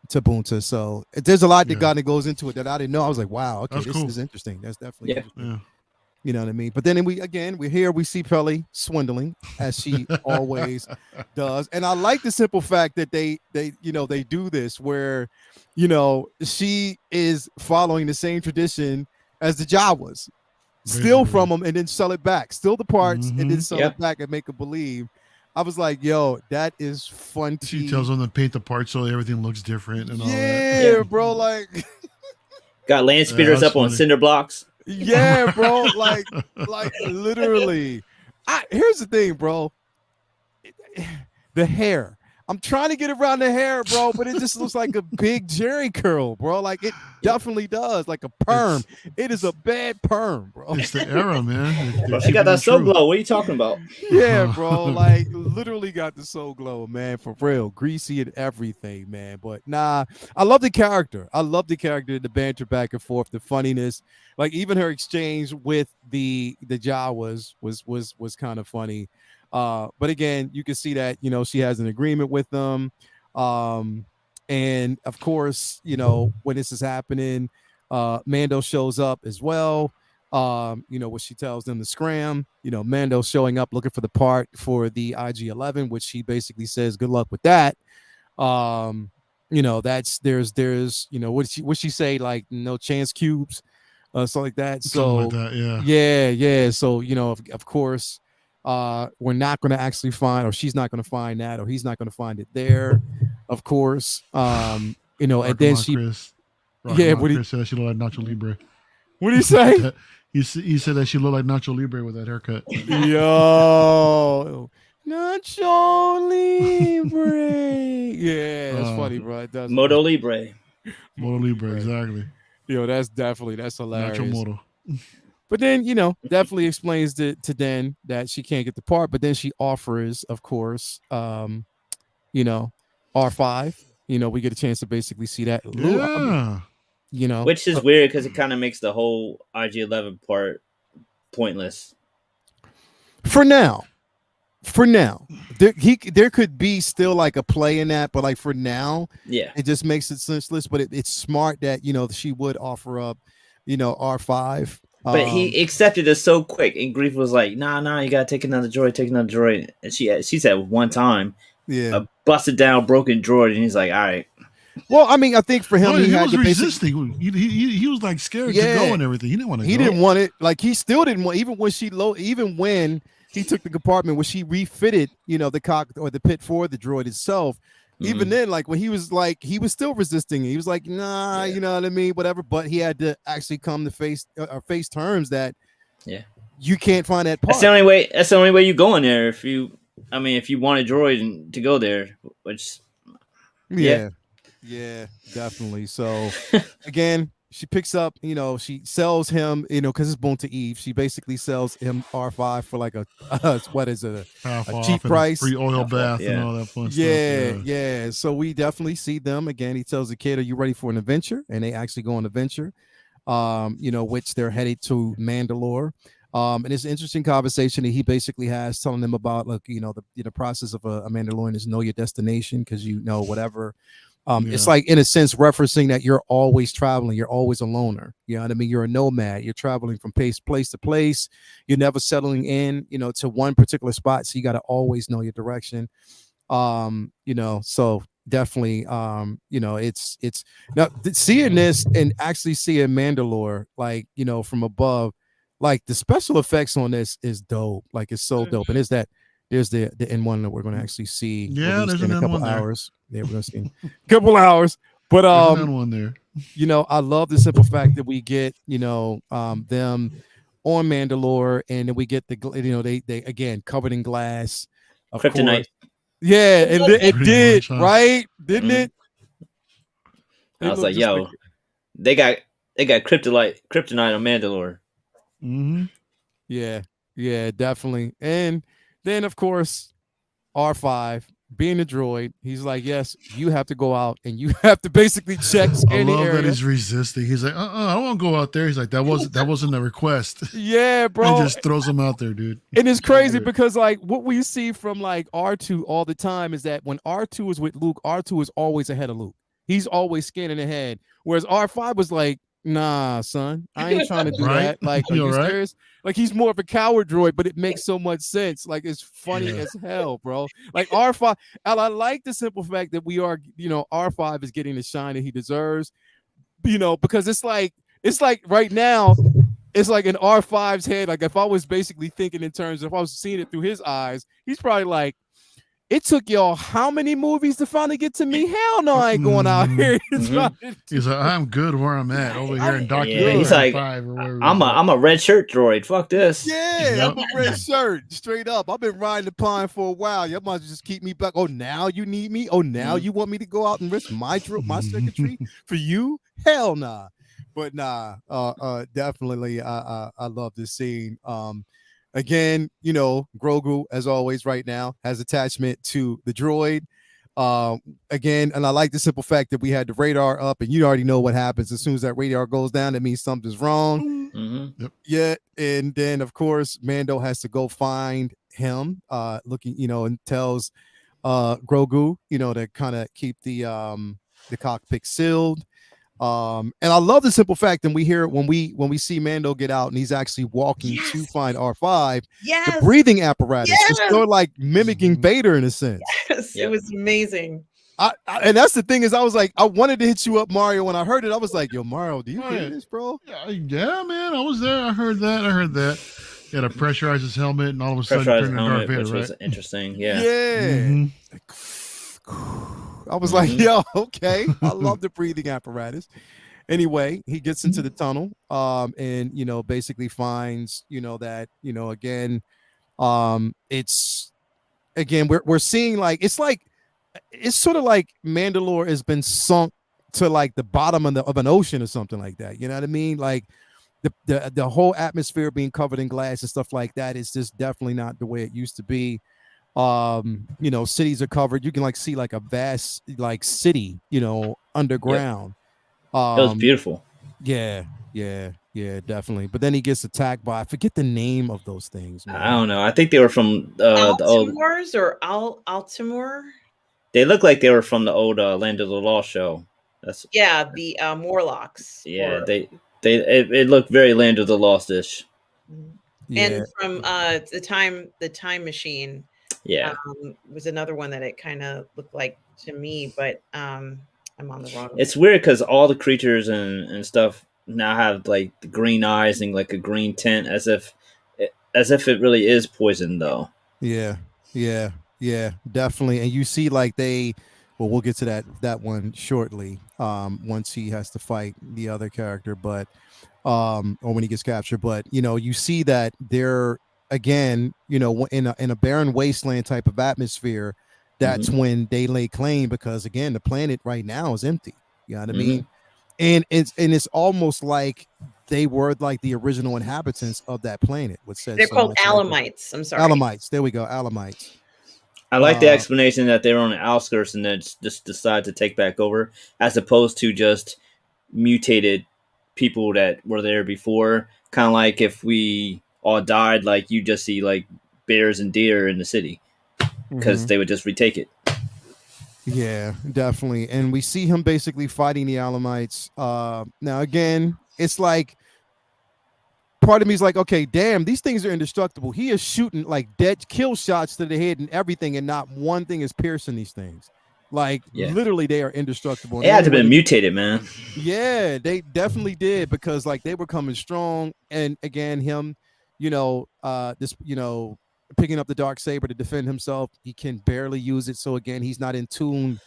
to Boonta. So there's a lot that goes into it that I didn't know. I was like, wow, okay, this is interesting. That's definitely interesting. Yeah. You know what I mean? But then we see Peli swindling, as she always does. And I like the simple fact that they do this where, she is following the same tradition as the Jawas. Steal from them and then sell it back. Steal the parts and then sell it back and make them believe. I was like, yo, that is fun. She tells them to paint the parts so everything looks different and all that. Yeah, bro, like got land speeders up on cinder blocks. Yeah, bro, like literally. Here's the thing, bro. The hair. I'm trying to get around the hair, bro, but it just looks like a big Jerry curl, bro. Like it definitely does, like a perm. It is a bad perm, bro. It's the era, man. She got that soul glow. What are you talking about? Yeah, bro. Like literally got the soul glow, man. For real, greasy and everything, man. But nah, I love the character. The banter back and forth, the funniness. Like even her exchange with the Jawas was kind of funny. But again, you can see that, she has an agreement with them. And of course, when this is happening, Mando shows up as well. What she tells them to scram, Mando showing up looking for the part for the IG-11, which she basically says, good luck with that. That's there's what she say, like no chance cubes. Something like that. Something So like that, yeah. yeah. So of course, we're not going to actually find, or she's not going to find that, or he's not going to find it there. Of course, and then she, Rocket what do you, Chris said that she looked like Nacho Libre. what do you say? He said that she looked like Nacho Libre with that haircut. Yo, Nacho Libre. Yeah, that's funny, bro. It does. Moto Libre. Moto Libre, exactly. That's hilarious. Nacho Moto. But then, definitely explains to Den that she can't get the part, but then she offers, of course, R5. We get a chance to basically see that. Yeah. Which is weird because it kind of makes the whole IG-11 part pointless. For now, there could be still like a play in that, but like for now, it just makes it senseless. But it's smart that she would offer up, R5. But he accepted it so quick, and Grief was like, "Nah, you gotta take another droid." And she said one time, a busted down, broken droid, and he's like, "All right." Well, I mean, I think for him, he was resisting. He was like scared to go and everything. He didn't want to. He didn't want it. Like he still didn't want. Even when he took the compartment where she refitted, the cock or the pit for the droid itself. Even then, like when he was still resisting. He was like, nah, you know what I mean, whatever. But he had to actually come to face terms that, you can't find that part. That's the only way. That's the only way you go in there. If you want a droid to go there, which, yeah, definitely. So again, she picks up, she sells him, because it's Born to Eve. She basically sells him R5 for like a what is it, a cheap price, free oil bath, and all that fun stuff. Yeah. So we definitely see them again. He tells the kid, "Are you ready for an adventure?" And they actually go on an adventure, which they're headed to Mandalore. And it's an interesting conversation that he basically has, telling them about, like, the process of a Mandalorian is know your destination, because whatever. It's like, in a sense, referencing that you're always traveling, you're always a loner. You know what I mean? You're a nomad. You're traveling from place to place. You're never settling in, to one particular spot. So you got to always know your direction. So definitely, it's now seeing this and actually seeing Mandalore, like, from above, like the special effects on this is dope. Like, it's so dope. And there's the N1 that we're going to actually see. Yeah, there's in a couple N1 hours. Yeah, we're going to see a couple hours. But N1 there. I love the simple fact that we get, them on Mandalore, and then we get they again covered in glass. Of Kryptonite. Course. Yeah, it did, much, huh? right? Didn't it? I was like, yo, they got kryptonite on Mandalore. Mm-hmm. Yeah, definitely. And then, of course, R5 being a droid, he's like, yes, you have to go out and you have to basically check, I scan the love area. that he's resisting. He's like, I don't want to go out there. He's like, that wasn't a request. Yeah, bro. And just throws him out there, dude. And it's crazy because, like, what we see from like R2 all the time is that when R2 is with Luke, R2 is always ahead of Luke. He's always scanning ahead. Whereas R5 was like, nah, son, I ain't trying to do that. Like, are you serious? Like, he's more of a coward droid, but it makes so much sense. Like, it's funny as hell, bro. Like, R5, and I like the simple fact that we are, R5 is getting the shine that he deserves, because it's like right now, it's like in R5's head. Like, if I was basically thinking in terms of, if I was seeing it through his eyes, he's probably like, it took y'all how many movies to finally get to me? Hell no, I ain't going out here. He's like, I'm good where I'm at over here in Doctor. Yeah, he's like, I'm a red shirt droid. Fuck this. Yeah, I'm a red shirt. Straight up. I've been riding the pine for a while. Y'all might just keep me back. Oh, now you need me? Oh, now you want me to go out and risk my circuitry for you? Hell nah. But nah, definitely I love this scene. Again, Grogu, as always, right now has attachment to the droid. Again, and I like the simple fact that we had the radar up, and you already know what happens as soon as that radar goes down. That means something's wrong. Mm-hmm. Yep. Yeah, and then of course Mando has to go find him, looking, and tells Grogu, to kind of keep the cockpit sealed. And I love the simple fact, and we hear it when we see Mando get out and he's actually walking to find R5. Yes. The breathing apparatus is sort of like mimicking Vader in a sense. Yes, it was amazing. And that's the thing is, I was like, I wanted to hit you up, Mario. When I heard it, I was like, yo, Mario, do you hear this, bro? Yeah, man, I was there. I heard that. He had to pressurize his helmet, and all of a sudden Pressurized turned into Darth helmet, Vader, which right? was interesting. Yeah. Yeah. I was like, yo, okay. I love the breathing apparatus. Anyway, he gets into the tunnel, and basically finds, that, again, it's again we're seeing it's sort of like Mandalore has been sunk to like the bottom of an ocean or something like that. You know what I mean? Like the whole atmosphere being covered in glass and stuff like that is just definitely not the way it used to be. Cities are covered. You can see a vast city, underground. It was beautiful. Yeah, definitely. But then he gets attacked by, I forget the name of those things, man. I don't know. I think they were from the old Altimore. They look like they were from the old Land of the Lost show. That's the Morlocks. Yeah, it looked very Land of the Lost-ish. Yeah. And from the time machine. Yeah, was another one that it kind of looked like to me, but I'm on the wrong. It's weird because all the creatures and stuff now have the green eyes and a green tint, as if it really is poison, though. Yeah, definitely. And you see we'll get to that one shortly. Once he has to fight the other character, but or when he gets captured, but you see that they're again, in a barren wasteland type of atmosphere. That's when they lay claim, because again, the planet right now is empty. You know what I mean? And it's almost like they were the original inhabitants of that planet. They're called Alamites. I'm sorry. Alamites. There we go. Alamites. I like the explanation that they were on the outskirts and then just decided to take back over, as opposed to just mutated people that were there before. Kind of like if we all died, you just see bears and deer in the city, because they would just retake it. Yeah, definitely. And we see him basically fighting the Alamites. Now again, it's part of me is okay, damn, these things are indestructible. He is shooting dead kill shots to the head and everything, and not one thing is piercing these things. Literally, they are indestructible. They had to have been mutated, man. Yeah, they definitely did, because they were coming strong. And again, him, picking up the dark saber to defend himself, he can barely use it. So again, he's not in tune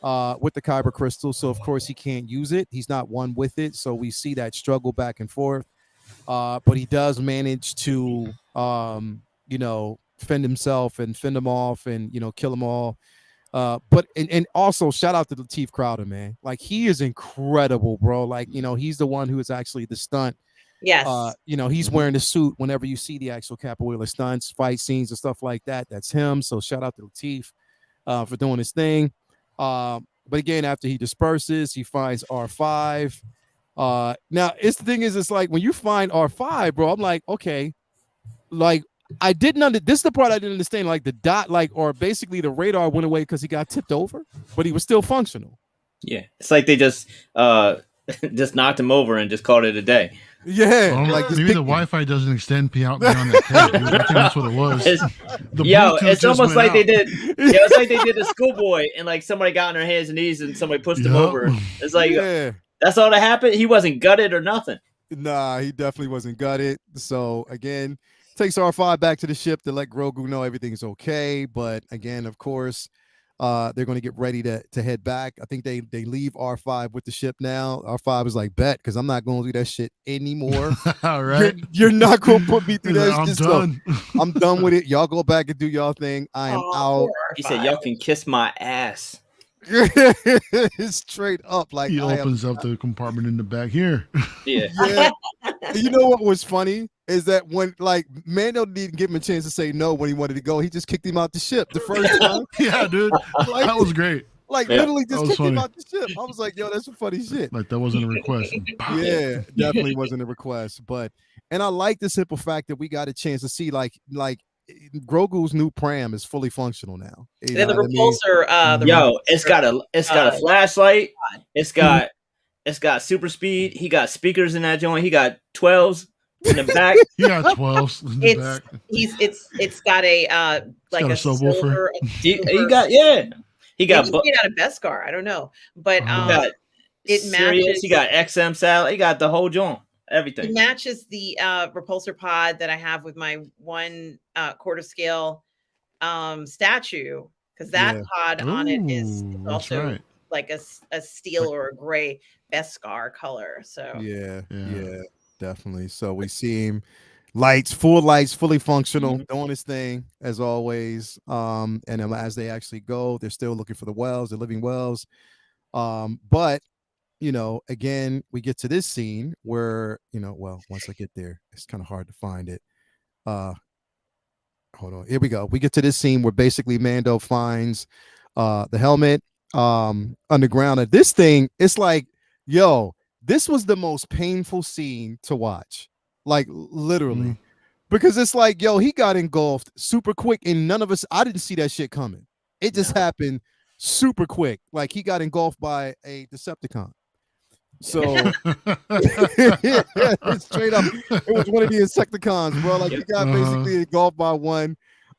with the kyber crystal, so of course he can't use it. He's not one with it, so we see that struggle back and forth. But he does manage to fend himself and fend them off, and kill them all. But also shout out to Lateef Crowder, man. He is incredible, bro. He's the one who is actually the stunt. Yes. He's wearing the suit whenever you see the actual capoeira stunts, fight scenes and stuff like that. That's him. So shout out to Lateef for doing his thing. But again, after he disperses, he finds R5. Now the thing is, it's when you find R5, bro, I'm like, okay, I didn't this is the part I didn't understand. The dot, or basically the radar went away because he got tipped over, but he was still functional. Yeah, it's like they just knocked him over and just called it a day. Yeah, maybe the Wi-Fi doesn't extend beyond that code, dude. I think that's what it was. It's almost like they did. Yeah, it's like they did the schoolboy, and somebody got on their hands and knees and somebody pushed him over. It's that's all that happened. He wasn't gutted or nothing. Nah, he definitely wasn't gutted. So again, takes R5 back to the ship to let Grogu know everything's okay. But again, of course, they're going to get ready to head back. I think they leave R5 with the ship now. R5 is bet, because I'm not going to do that shit anymore. All right. You're not going to put me through that. I'm done. I'm done with it. Y'all go back and do y'all thing. I am out. He said, y'all can kiss my ass. Straight up. He opens up the compartment in the back here. Yeah. You know what was funny is that when Mando didn't give him a chance to say no when he wanted to go, he just kicked him out the ship the first time. Yeah, dude, that was great. Literally just kicked him out the ship. I was like, yo, that's some funny shit. That wasn't a request. Yeah, definitely wasn't a request. And I like the simple fact that we got a chance to see Grogu's new pram is fully functional now. The repulsor. It's got a flashlight. It's got super speed. He got speakers in that joint. He got 12s in the back. He got 12s in the back. It's got a a subwoofer. He got He got Maybe made out of Beskar. I don't know, but Uh-huh. it Sirius, matches. he got XM salad, he got the whole joint, It everything. matches the repulsor pod that I have with my 1 quarter scale statue, because that Yeah. pod on it is Ooh, that's also right. like a steel or a gray Beskar color. So Yeah, Yeah. yeah, definitely. So we see him lights, fully functional, Mhm. doing his thing as always. And then as they actually go, they're still looking for the wells, the living wells. But again, we get to this scene where, well, once I get there, it's kind of hard to find it. Hold on. Here we go. We get to this scene where basically Mando finds the helmet underground. And this thing, it's like, yo, this was the most painful scene to watch. Like literally. Because it's like, yo, he got engulfed super quick, and I didn't see that shit coming. It just happened super quick. Like he got engulfed by a Decepticon. So straight up, it was one of the Insecticons, bro. Like he got basically engulfed by one.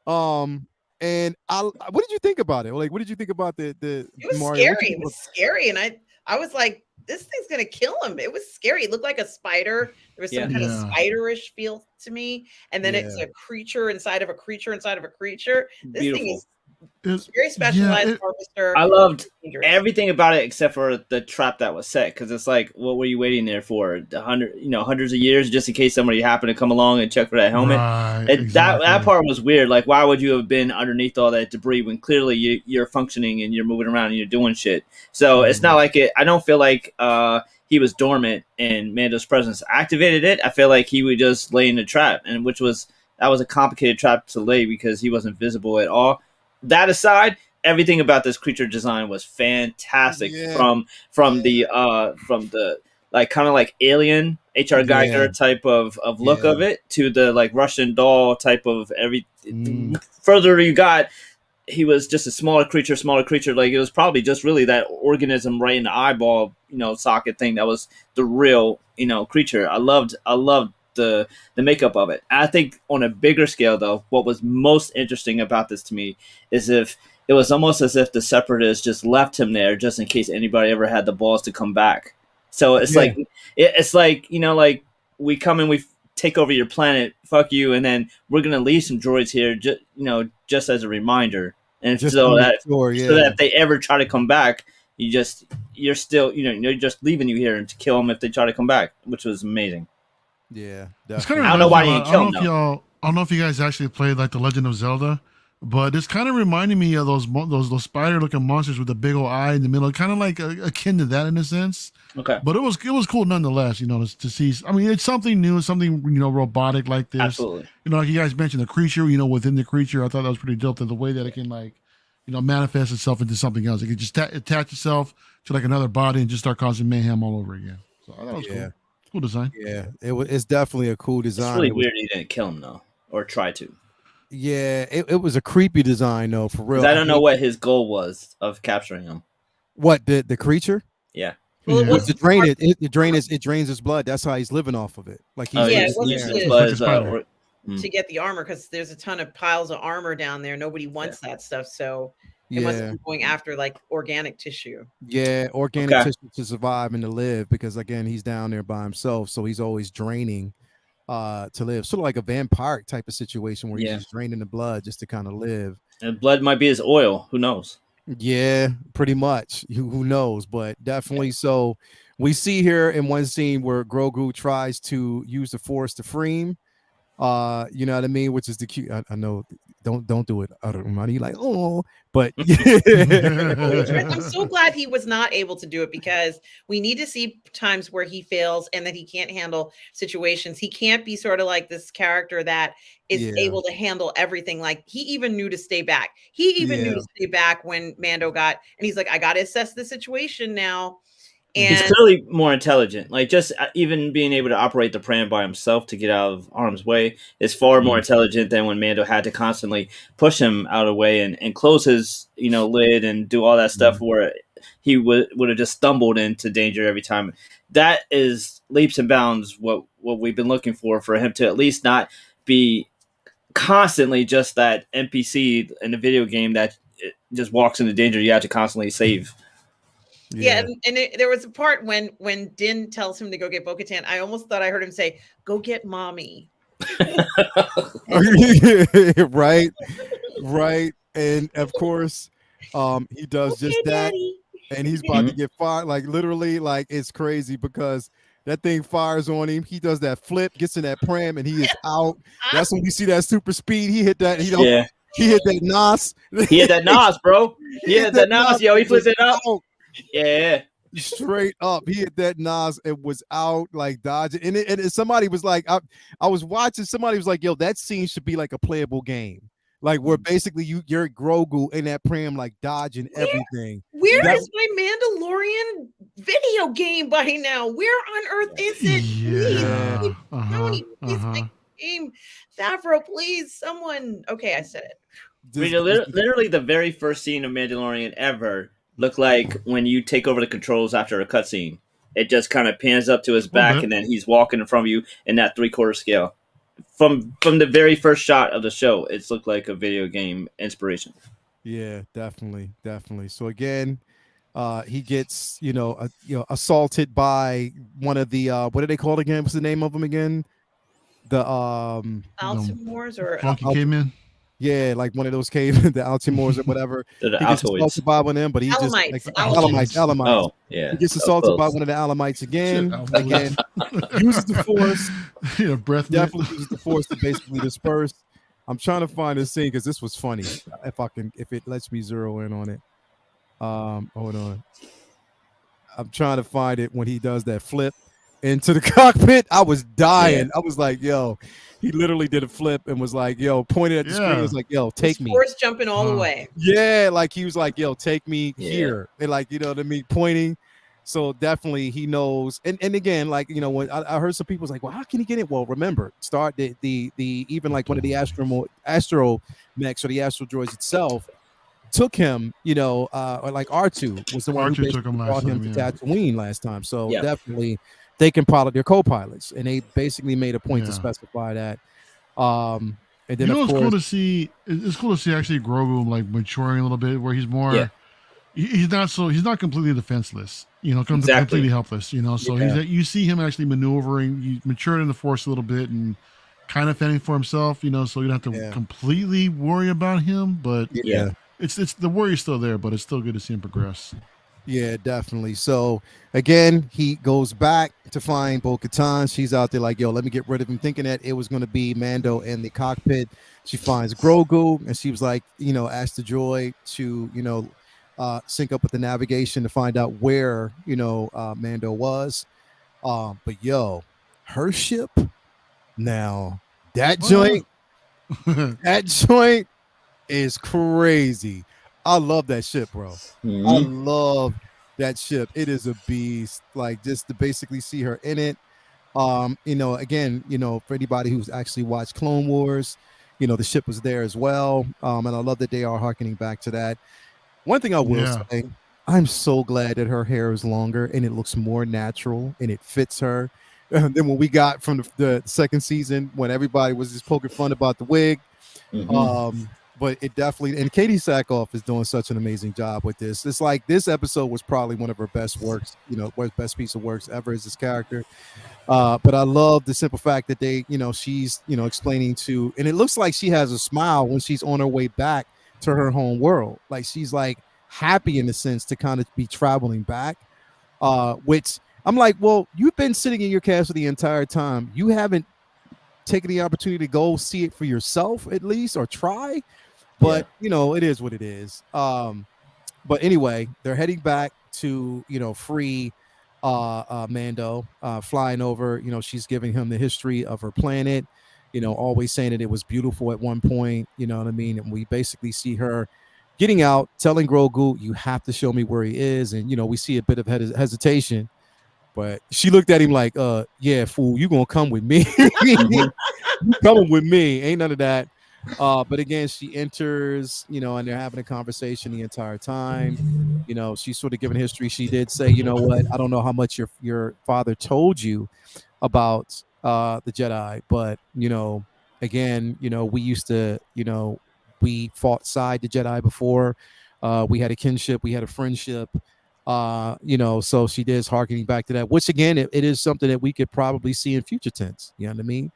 And what did you think about it? Like, what did you think about the it was Mario? scary. It was scary, and I was like, this thing's gonna kill him. It was scary. It looked like a spider. There was some kind of spiderish feel to me, and then it's a creature inside of a creature inside of a creature. This thing is very specialized harvester. I loved everything about it except for the trap that was set, because it's like, what were you waiting there for? Hundreds of years just in case somebody happened to come along and check for that helmet. Right, that part was weird. Like, why would you have been underneath all that debris when clearly you're functioning and you're moving around and you're doing shit? So it's not like it. I don't feel like he was dormant and Mando's presence activated it. I feel like he would just lay in the trap, and that was a complicated trap to lay because he wasn't visible at all. That aside, everything about this creature design was fantastic. From the like kind of like alien HR Geiger type of look of it to the like Russian doll type of everything. Further you got, he was just a smaller creature. Like it was probably just really that organism right in the eyeball, socket thing that was the real, creature. I loved the makeup of it. I think on a bigger scale, though, what was most interesting about this to me is if it was almost as if the Separatists just left him there just in case anybody ever had the balls to come back. So it's like like we come and we take over your planet, fuck you, and then we're gonna leave some droids here, just as a reminder, and just so that if they ever try to come back, you're still you're just leaving you here and to kill them if they try to come back, which was amazing. Yeah, it's kind of I don't know why you kill them. I don't know if you guys actually played like The Legend of Zelda, but it's kind of reminding me of those spider-looking monsters with the big old eye in the middle, kind of like akin to that in a sense. Okay, but it was cool nonetheless. To see. I mean, it's something new, something robotic like this. Absolutely. Like you guys mentioned, the creature. Within the creature, I thought that was pretty dope. The way that it can manifest itself into something else. It can just attach itself to like another body and just start causing mayhem all over again. So I thought it was cool. Cool design. Yeah, it's definitely a cool design. It's really weird he didn't kill him though, or try to. Yeah, it was a creepy design though, for real. I don't know what his goal was of capturing him. What the creature? Yeah. Well, to drain it. It drains his blood. That's how he's living off of it. Like he's it wasn't to get the armor, because there's a ton of piles of armor down there. Nobody wants that stuff, so. It must be going after like organic tissue. Yeah, organic tissue to survive and to live, because again, he's down there by himself, so he's always draining to live. Sort of like a vampire type of situation where he's just draining the blood just to kind of live. And blood might be his oil. Who knows? Yeah, pretty much. Who knows? But definitely. So we see here in one scene where Grogu tries to use the Force to free him. You know what I mean? Which is the cute. I know. Don't do it out of money. Like, but I'm so glad he was not able to do it, because we need to see times where he fails and that he can't handle situations. He can't be sort of like this character that is able to handle everything. Like he even knew to stay back. He even knew to stay back when Mando and he's like, I got to assess the situation now. And he's clearly more intelligent. Like just even being able to operate the pram by himself to get out of harm's way is far more intelligent than when Mando had to constantly push him out of the way and close his lid and do all that stuff where he would have just stumbled into danger every time. That is leaps and bounds what we've been looking for him to at least not be constantly just that NPC in the video game that just walks into danger, you have to constantly save. Yeah, and there was a part when Din tells him to go get Bo-Katan, I almost thought I heard him say, "Go get mommy." Right, right, and of course, he does just that, Daddy. and he's about to get fired. Like literally, like it's crazy because that thing fires on him. He does that flip, gets in that pram, and he is out. That's when we see that super speed. He hit that. He hit that nos. He hit that nos, bro. He hit that nos, yo. He flipped it up. Yeah. Straight up, he hit that nos. It was out like dodging, and somebody was like, I was watching. Somebody was like, "Yo, that scene should be like a playable game, like where basically you're Grogu in that pram, like dodging everything." Where is my Mandalorian video game by now? Where on earth is it? Please, Tony, please make a game. Favreau, please, someone. Okay, I said it. I mean, literally the very first scene of Mandalorian ever looked like when you take over the controls after a cutscene. It just kind of pans up to his back, and then he's walking in front of you in that 3/4 scale. From the very first shot of the show, it's looked like a video game inspiration. Yeah, definitely. So again, he gets assaulted by one of the what do they call it again? What's the name of them again? The Altimores or Funky Caveman. Yeah, like one of those cave, the Altimores or whatever. The he gets assaulted by one of them, but he Alamites. Alamites. Oh, yeah. He gets assaulted by one of the Alamites again, uses the Force. Definitely uses the Force to basically disperse. I'm trying to find this scene because this was funny. If it lets me zero in on it. Hold on. I'm trying to find it when he does that flip into the cockpit. I was dying. I was like, yo, he literally did a flip and was like, yo, pointed at the screen. He was like, yo, take me. Force jumping all the way. Yeah, like he was like, yo, take me here. And like, you know what I mean? Pointing. So definitely he knows. And again, like, you know, when I heard some people was like, well, how can he get it? Well, remember, start the even like one of the astromechs or the astro droids itself took him, you know, or like R2 was the one who took him brought him to Tatooine last time. So definitely they can pilot their co-pilots, and they basically made a point to specify that. And then of course, it's cool to see. It's cool to see actually Grogu like maturing a little bit, where he's more. He's not completely defenseless, you know, completely helpless, you know. So you see him actually maneuvering, he's matured in the Force a little bit and kind of fending for himself, you know. So you don't have to completely worry about him, but it's the worry's still there, but it's still good to see him progress. Yeah, definitely. So again, he goes back to find Bo-Katan. She's out there like, yo, let me get rid of him, thinking that it was going to be Mando in the cockpit. She finds Grogu, and she was like, you know, asked the droid to, you know, sync up with the navigation to find out where, you know, Mando was. But yo, her ship now, that joint is crazy. I love that ship, bro. I love that ship. It is a beast. Like, just to basically see her in it. You know, again, you know, for anybody who's actually watched Clone Wars, you know, the ship was there as well. And I love that they are harkening back to that. One thing I will say, I'm so glad that her hair is longer and it looks more natural and it fits her. Than when we got from the second season, when everybody was just poking fun about the wig. But it definitely, and Katie Sackhoff is doing such an amazing job with this. It's like this episode was probably one of her best works, you know, best piece of works ever as this character. But I love the simple fact that they, you know, she's, you know, explaining to, and it looks like she has a smile when she's on her way back to her home world. Like she's like happy in the sense to kind of be traveling back, which I'm like, well, you've been sitting in your castle the entire time. You haven't taken the opportunity to go see it for yourself at least, or try. But you know, it is what it is. But anyway, they're heading back to, you know, free Mando, flying over. You know, she's giving him the history of her planet, you know, always saying that it was beautiful at one point, you know what I mean? And we basically see her getting out, telling Grogu, you have to show me where he is. And, you know, we see a bit of hesitation, but she looked at him like, yeah, fool, you gonna come with me. You coming with me. Ain't none of that. But again, she enters, you know, and they're having a conversation the entire time. You know, she's sort of giving history. She did say, you know what, I don't know how much your father told you about the Jedi, but, you know, again, you know, we used to, you know, we fought side the Jedi before. We had a kinship, we had a friendship. So she is harkening back to that, which again, it is something that we could probably see in future tense. You know what I mean?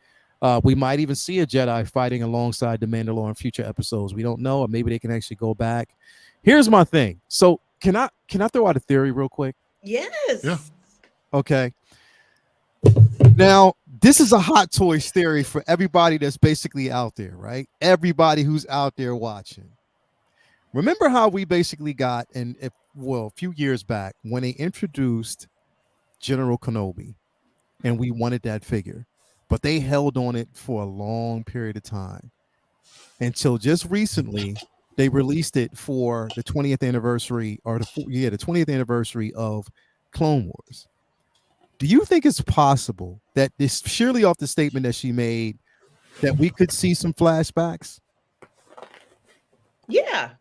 We might even see a Jedi fighting alongside the Mandalorian in future episodes. We don't know, or maybe they can actually go back. Here's my thing. So can I throw out a theory real quick? Yes. Yeah. Okay. Now, this is a hot toys theory for everybody that's basically out there, right? Everybody who's out there watching. Remember how we basically got, a few years back when they introduced General Kenobi, and we wanted that figure, but they held on it for a long period of time until just recently they released it for the 20th anniversary, or the 20th anniversary of Clone Wars. Do you think it's possible that this, surely off the statement that she made, that we could see some flashbacks Yeah.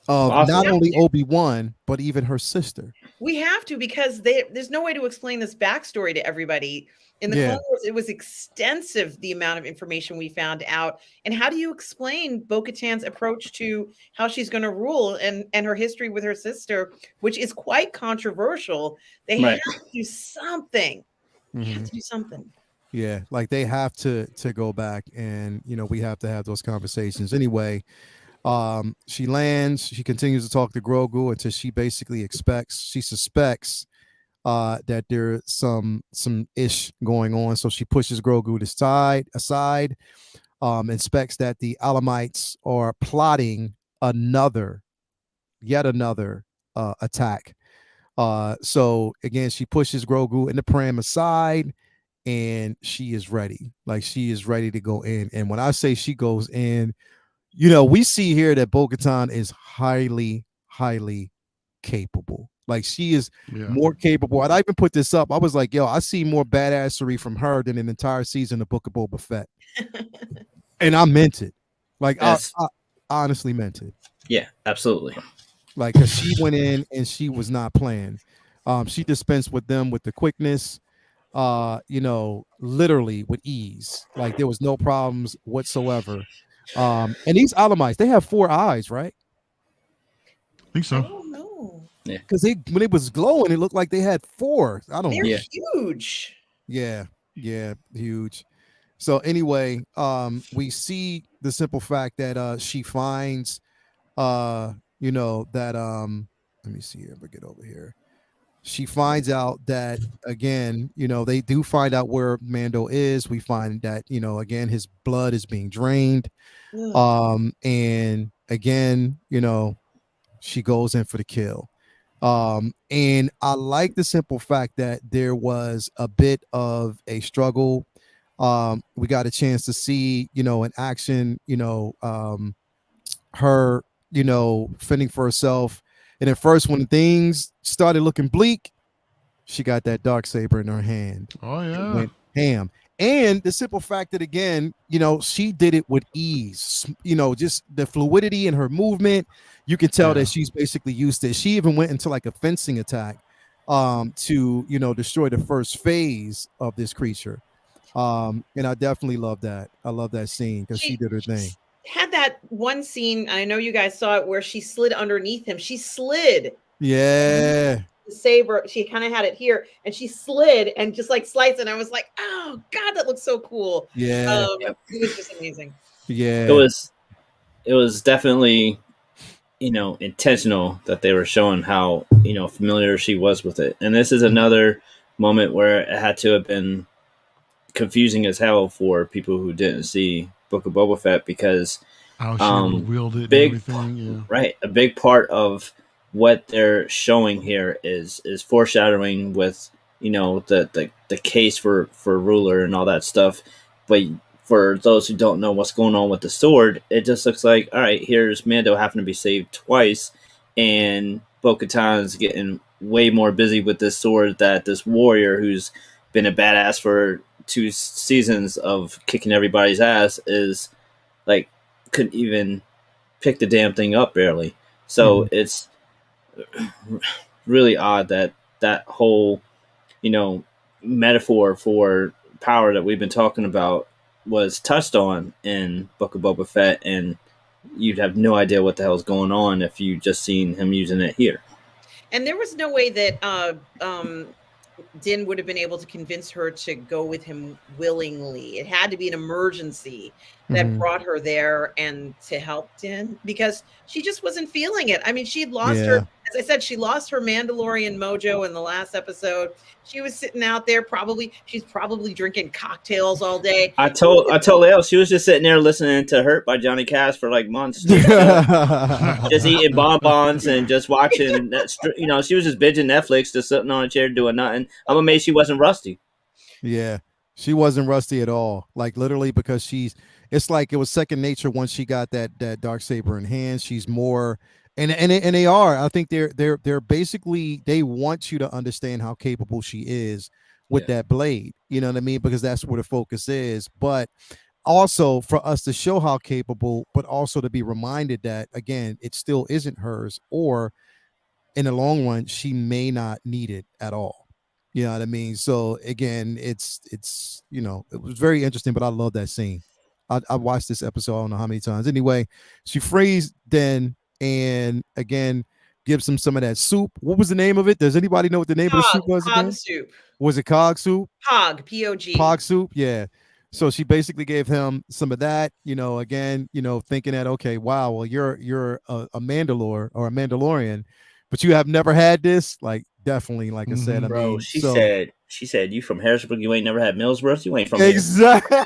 of Awesome. not only Obi-Wan, but even her sister? We have to, because there's no way to explain this backstory to everybody. In the Clone Wars, it was extensive, the amount of information we found out. And how do you explain Bo-Katan's approach to how she's going to rule and her history with her sister, which is quite controversial? They have to do something. They have to do something. Yeah, like they have to go back, and we have to have those conversations. Anyway, she lands, she continues to talk to Grogu until she basically suspects that there's some ish going on. So she pushes Grogu aside, inspects that the Alamites are plotting yet another attack. So again, she pushes Grogu and the Pram aside, and she is ready. Like, she is ready to go in. And when I say she goes in, we see here that Bo-Katan is highly, highly capable. Like, she is more capable. And I even put this up. I was like, yo, I see more badassery from her than an entire season of Book of Boba Fett. And I meant it. Like, I honestly meant it. Yeah, absolutely. Like, 'cause she went in and she was not playing. She dispensed with them with the quickness, literally with ease. Like, there was no problems whatsoever. And these Alamites, they have 4 eyes, right? I think so. I don't know. Yeah. Because when it was glowing, it looked like they had 4. I don't know. They're huge. Yeah, huge. So anyway, we see the simple fact that she finds that let me see if I get over here. She finds out that, again, they do find out where Mando is. We find that, again, his blood is being drained. And again, she goes in for the kill. And I like the simple fact that there was a bit of a struggle. We got a chance to see, in action, her, fending for herself. And at first, when things started looking bleak, she got that Darksaber in her hand. Oh yeah, went ham. And the simple fact that, again, she did it with ease. Just the fluidity in her movement. You can tell that she's basically used to it. She even went into like a fencing attack to destroy the first phase of this creature. And I definitely love that. I love that scene because she did her thing. Had that one scene, I know you guys saw it, where she slid underneath him. She slid. Yeah. The saber, she kind of had it here, and she slid and just like sliced it. And I was like, oh God, that looks so cool. Yeah. It was just amazing. Yeah. It was definitely, intentional that they were showing how, familiar she was with it. And this is another moment where it had to have been confusing as hell for people who didn't see Book of Boba Fett, because how she wielded everything. Right. A big part of what they're showing here is foreshadowing with, the case for ruler and all that stuff. But for those who don't know what's going on with the sword, it just looks like, all right, here's Mando having to be saved twice, and Bo-Katan's getting way more busy with this sword that this warrior who's been a badass for 2 seasons of kicking everybody's ass is like, couldn't even pick the damn thing up barely. So it's really odd that whole, metaphor for power that we've been talking about was touched on in Book of Boba Fett, and you'd have no idea what the hell's going on if you just seen him using it here. And there was no way that Din would have been able to convince her to go with him willingly. It had to be an emergency that brought her there and to help Din, because she just wasn't feeling it. I mean, she'd lost her, as I said, she lost her Mandalorian mojo in the last episode. She was sitting out there she's probably drinking cocktails all day. I told Elle she was just sitting there listening to Hurt by Johnny Cash for like months. Just eating bonbons and just watching that, she was just binging Netflix, just sitting on a chair doing nothing. I'm amazed she wasn't rusty. Yeah, she wasn't rusty at all. Like literally, because it's like it was second nature once she got that Darksaber in hand. She's more, and they are. I think they're basically, they want you to understand how capable she is with that blade. You know what I mean? Because that's where the focus is. But also for us to show how capable, but also to be reminded that again, it still isn't hers, or in the long run, she may not need it at all. You know what I mean? So again, it's it was very interesting, but I love that scene. I watched this episode, I don't know how many times. Anyway, she frees Den and again gives him some of that soup. What was the name of it? Does anybody know what the name of the soup was again? Cog soup. Was it cog soup? Cog, P-O-G. Cog soup, yeah. So she basically gave him some of that, again, thinking that, okay, wow, well, you're a Mandalore or a Mandalorian, but you have never had this. Like, definitely, like I said, bro, she said, you from Harrisburg, you ain't never had Millsboro, you ain't from exactly,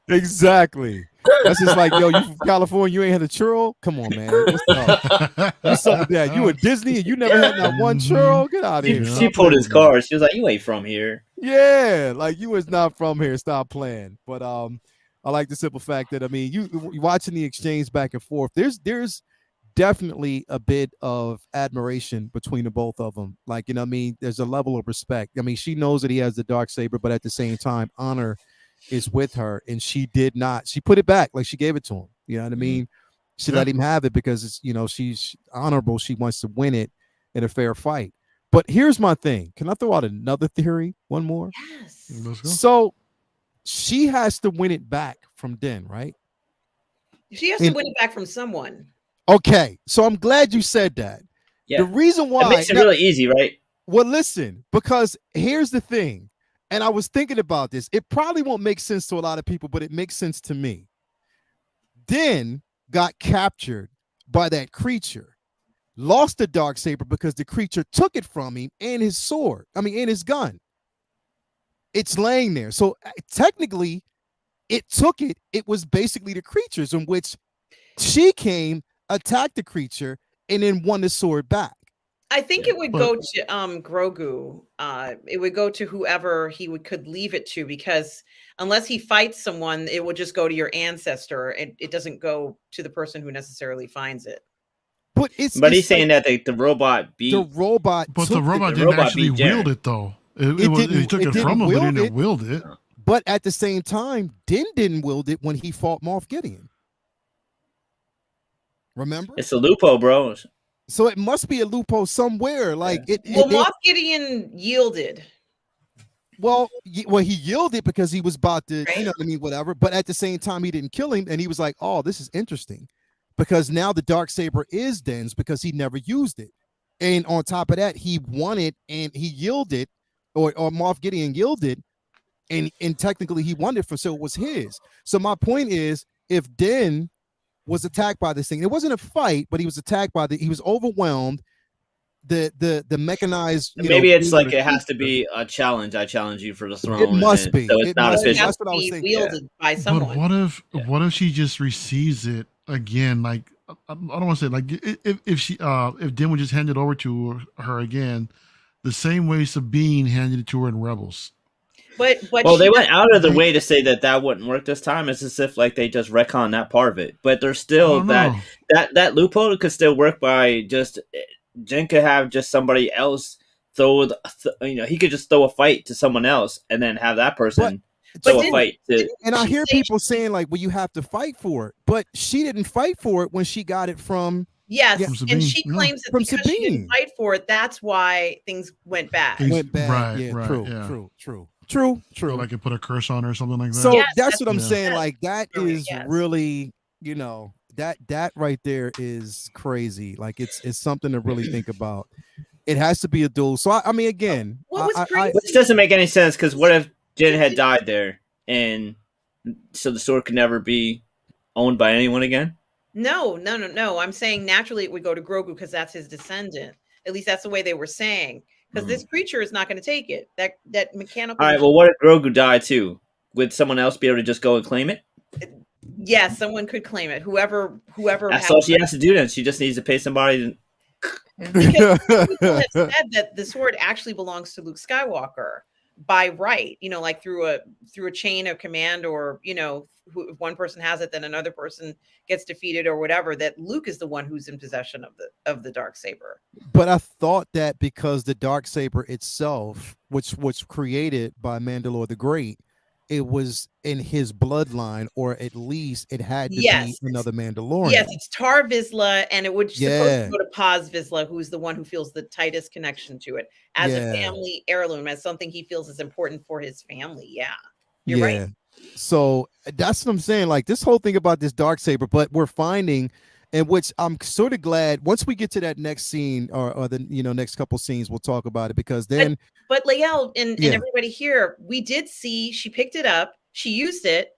exactly. That's just like, yo, you from California, you ain't had a churro? Come on, man. What's up? What's up with that? You at Disney and you never had not one churro? Get out of here. She pulled his car. She was like, you ain't from here. Yeah, like you was not from here. Stop playing. But I like the simple fact that, I mean, you watching the exchange back and forth, there's definitely a bit of admiration between the both of them. Like, I mean, there's a level of respect. I mean, she knows that he has the Darksaber, but at the same time, honor is with her, and she did not. She put it back, like she gave it to him. You know what I mean? She let him have it because it's, she's honorable. She wants to win it in a fair fight. But here's my thing. Can I throw out another theory? One more. Yes. So she has to win it back from Den, right? She has to win it back from someone. Okay, so I'm glad you said that. Yeah. The reason why it makes it really easy, right? Well, listen, because here's the thing, and I was thinking about this. It probably won't make sense to a lot of people, but it makes sense to me. Den got captured by that creature, lost the Darksaber because the creature took it from him and his sword. I mean, and his gun. It's laying there. So technically, it took it. It was basically the creature's, in which she came, attacked the creature, and then won the sword back. I think it would go to Grogu. It would go to whoever he could leave it to, because unless he fights someone, it would just go to your ancestor, and it doesn't go to the person who necessarily finds it. But he's saying that the robot beat the robot, but the robot didn't actually wield it though. He took it from him, but he didn't wield it. But at the same time, Din didn't wield it when he fought Moff Gideon. Remember? It's a loophole, bro. So it must be a loophole somewhere. Like Moff Gideon yielded. Well, he yielded because he was about to, whatever. But at the same time, he didn't kill him, and he was like, "Oh, this is interesting," because now the Darksaber is Den's because he never used it, and on top of that, he won it and he yielded, or Moff Gideon yielded, and technically he won it so it was his. So my point is, if Den was attacked by this thing, it wasn't a fight, but he was attacked by he was overwhelmed. The mechanized, maybe it's like it has to be a challenge. I challenge you for the throne. It must be. So it's not official. That's what I was thinking. Wielded by someone. But what if she just receives it again? Like, I don't want to say, like, if Din would just hand it over to her again, the same way Sabine handed it to her in Rebels. But they went out of the way to say that wouldn't work this time. It's as if like they just retcon that part of it. But there's still that loophole could still work by just Jen could have just somebody else throw he could just throw a fight to someone else and then have that person throw a fight to. And I hear people saying like, well, you have to fight for it, but she didn't fight for it when she got it from. Yes, and she claims that because she didn't fight for it, that's why things went bad. Right, yeah, true. True. So like, put a curse on her or something like that. So Yes, that's what I'm Yeah. saying. Like that brilliant, is yes. really, that right there is crazy. Like it's something to really think about. It has to be a duel. So I mean, again, What was I crazy? Which doesn't make any sense because what if Jin had died there, and so the sword could never be owned by anyone again? No. I'm saying naturally it would go to Grogu because that's his descendant. At least that's the way they were saying. Because this creature is not going to take it. That mechanical. All right. Well, what if Grogu died too? Would someone else be able to just go and claim it? Yes, someone could claim it. Whoever. That's all she has to do. Then she just needs to pay somebody. Because people have said that the sword actually belongs to Luke Skywalker by right. Like through a chain of command, or if one person has it, then another person gets defeated or whatever. That Luke is the one who's in possession of the Darksaber. But I thought that because the Darksaber itself, which was created by Mandalore the Great, it was in his bloodline, or at least it had to Yes, be another Mandalorian. Yes, it's Tar Vizsla, and it would supposed Yeah. to go to Paz Vizsla, who's the one who feels the tightest connection to it as a Yeah. family heirloom, as something he feels is important for his family. Yeah, you're Yeah. right. So that's what I'm saying. Like this whole thing about this Darksaber, but we're finding, in which I'm sort of glad once we get to that next scene, or the next couple scenes, we'll talk about it, because then But Lael and Yeah. everybody here, we did see she picked it up, she used it,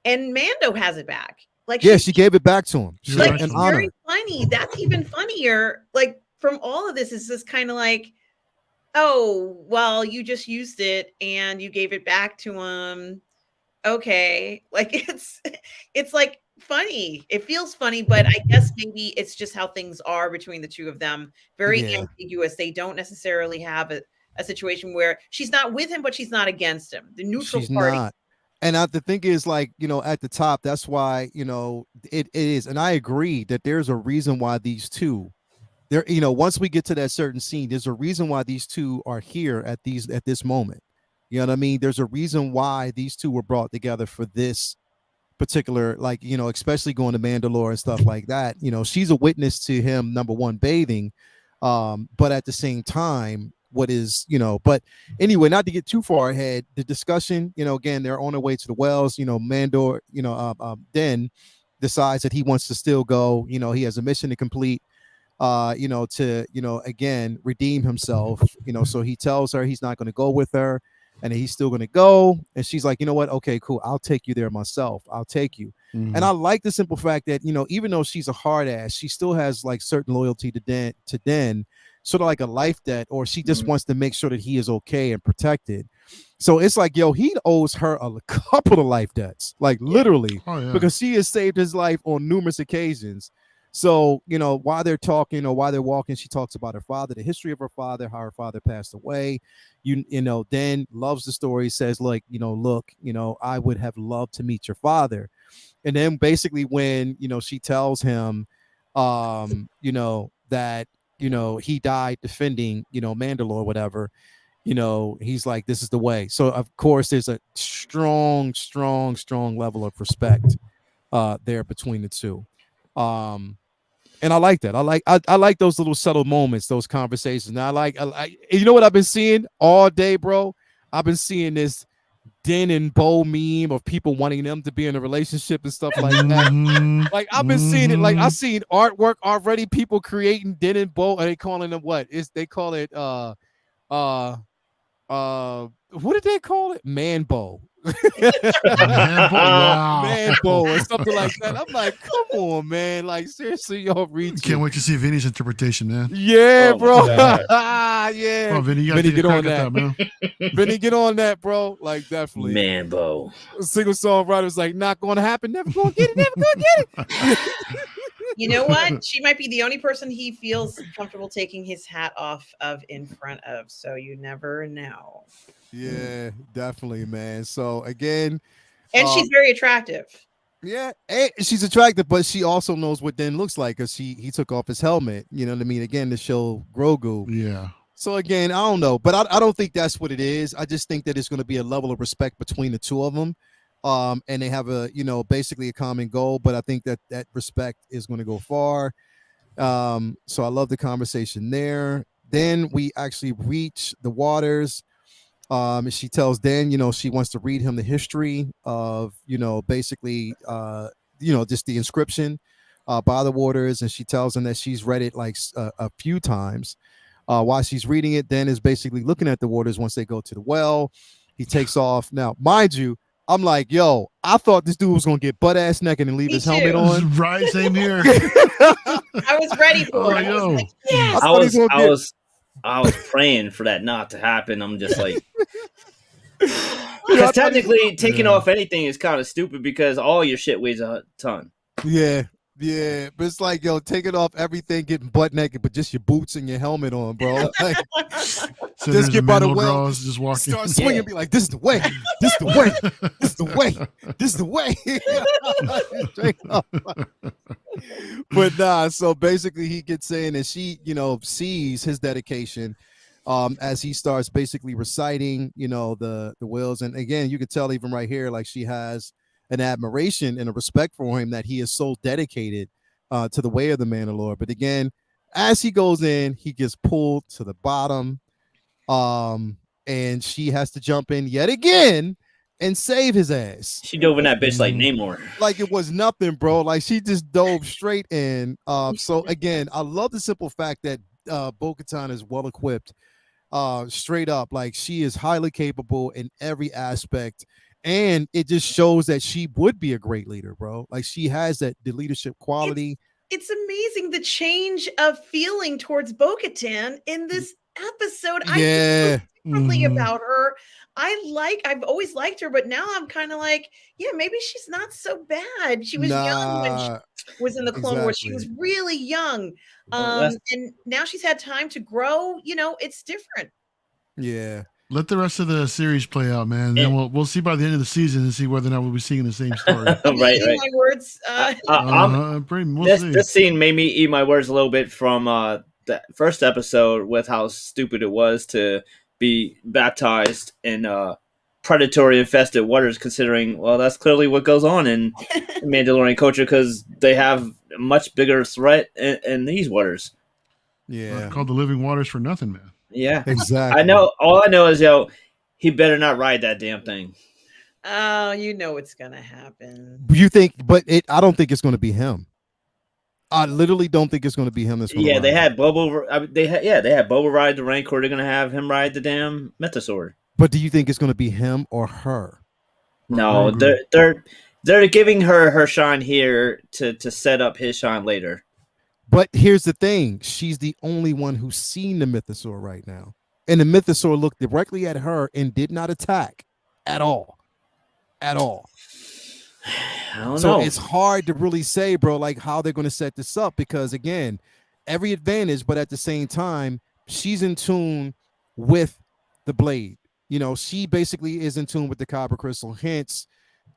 and Mando has it back. Like she gave it back to him. She like was in it's honor. very funny. That's even funnier. Like from all of this is just kind of like, oh, well, you just used it and you gave it back to him. Okay. Like it's like funny. It feels funny, but I guess maybe it's just how things are between the two of them. Very Yeah. ambiguous. They don't necessarily have a situation where she's not with him, but she's not against him. The neutral She's party. not. And the thing is, like, at the top, that's why, it is. And I agree that there's a reason why these two, there, once we get to that certain scene, there's a reason why these two are here at this moment. You know what I mean? There's a reason why these two were brought together for this particular, like, especially going to Mandalore and stuff like that. She's a witness to him, number one, bathing. But at the same time, but anyway, not to get too far ahead, the discussion, again, they're on their way to the wells. Mandor, Den decides that he wants to still go. He has a mission to complete, to again redeem himself. So he tells her he's not going to go with her, and he's still going to go. And she's like, you know what? Okay, cool. I'll take you there myself. I'll take you. Mhm. And I like the simple fact that, even though she's a hard ass, she still has like certain loyalty to Den, sort of like a life debt, or she just wants to make sure that he is okay and protected. So it's like, yo, he owes her a couple of life debts, like literally, Oh, yeah. because she has saved his life on numerous occasions. So, while they're talking, or while they're walking, she talks about her father, the history of her father, how her father passed away. Dan loves the story, says, like, look, I would have loved to meet your father. And then basically when, she tells him, that, he died defending, Mandalore, whatever, he's like, this is the way. So of course there's a strong level of respect there between the two. And I like that. I like those little subtle moments, those conversations. And I like what I've been seeing all day, bro? I've been seeing this Den and Bo meme of people wanting them to be in a relationship and stuff like that. Mhm. Like I've been seeing it. Like Mhm. I've seen artwork already. People creating Den and Bo. Are they calling them what? They call it what did they call it? Man Bow. Wow. Man Bow or something like that. I'm like, come on, man. Like, seriously, y'all reach. Can't wait to see Vinny's interpretation, man. Yeah, Oh, bro. my God. Yeah. Oh, Vinny, you gotta Vinny, take a get on crack at that. that, man. Vinny, get on that, bro. Like, definitely. Manbo. Single songwriter's like, not going to happen. Never going to get it. Never going to get it. You know what? She might be the only person he feels comfortable taking his hat off of in front of. So you never know. Yeah, definitely, man. So again, And she's very attractive. yeah, she's attractive, but she also knows what Den looks like because he took off his helmet. You know what I mean? Again, to show Grogu. Yeah. So again, I don't know, but I don't think that's what it is. I just think that it's going to be a level of respect between the two of them. And they have basically a common goal, but I think that respect is going to go far. So I love the conversation there. Then we actually reach the waters. She tells Dan, she wants to read him the history of, basically, just the inscription by the waters. And she tells him that she's read it like a few times. While she's reading it, Dan is basically looking at the waters once they go to the well. He takes off. Now, mind you, I'm like, yo, I thought this dude was going to get butt ass naked and leave Me his helmet too. on. Right, same here. I was ready for it. I was yo. like, yes. I was praying for that not to happen. I'm just like, because technically taking off anything is kind of stupid because all your shit weighs a ton. Yeah. But it's like, yo, taking off everything, getting butt naked, but just your boots and your helmet on, bro. Like, So just get by the well, just walking. start swinging, and be like, this is the way, this is the way, this is the way, this is the way. Straight up. But nah, so basically he gets in and she, sees his dedication as he starts basically reciting, the wills. And again, you could tell even right here, like she has an admiration and a respect for him that he is so dedicated to the way of the Mandalore. But again, as he goes in, he gets pulled to the bottom. And she has to jump in yet again and save his ass. She dove in that bitch like Namor. Like it was nothing, bro. Like she just dove straight in. So again, I love the simple fact that Bo-Katan is well equipped. Straight up, like she is highly capable in every aspect. And it just shows that she would be a great leader, bro. Like she has the leadership quality. It's amazing the change of feeling towards Bo-Katan in this episode. I feel differently about her. I've always liked her, but now I'm kind of like, yeah, maybe she's not so bad. She was young when she was in the Clone Wars. She was really young. And now she's had time to grow. It's different. Yeah. Let the rest of the series play out, man. Then we'll see by the end of the season and see whether or not we'll be seeing the same story. right. My words. This scene made me eat my words a little bit from the first episode with how stupid it was to be baptized in predatory infested waters, considering, well, that's clearly what goes on in Mandalorian culture because they have a much bigger threat in these waters. Yeah. Called the living waters for nothing, man. Yeah, exactly. I know. All I know is, he better not ride that damn thing. Oh, it's gonna happen. You think? But I don't think it's going to be him. I literally don't think it's going to be him. That's yeah. They had Boba. They had Boba ride the Rancor. They're gonna have him ride the damn Mythosaur. But do you think it's going to be him or her? No, they're giving her shine here to set up his shine later. But here's the thing. She's the only one who's seen the Mythosaur right now. And the Mythosaur looked directly at her and did not attack at all. At all. I don't so know. It's hard to really say, bro, like how they're going to set this up. Because, again, every advantage, but at the same time, she's in tune with the blade. She basically is in tune with the Kyber crystal. Hence,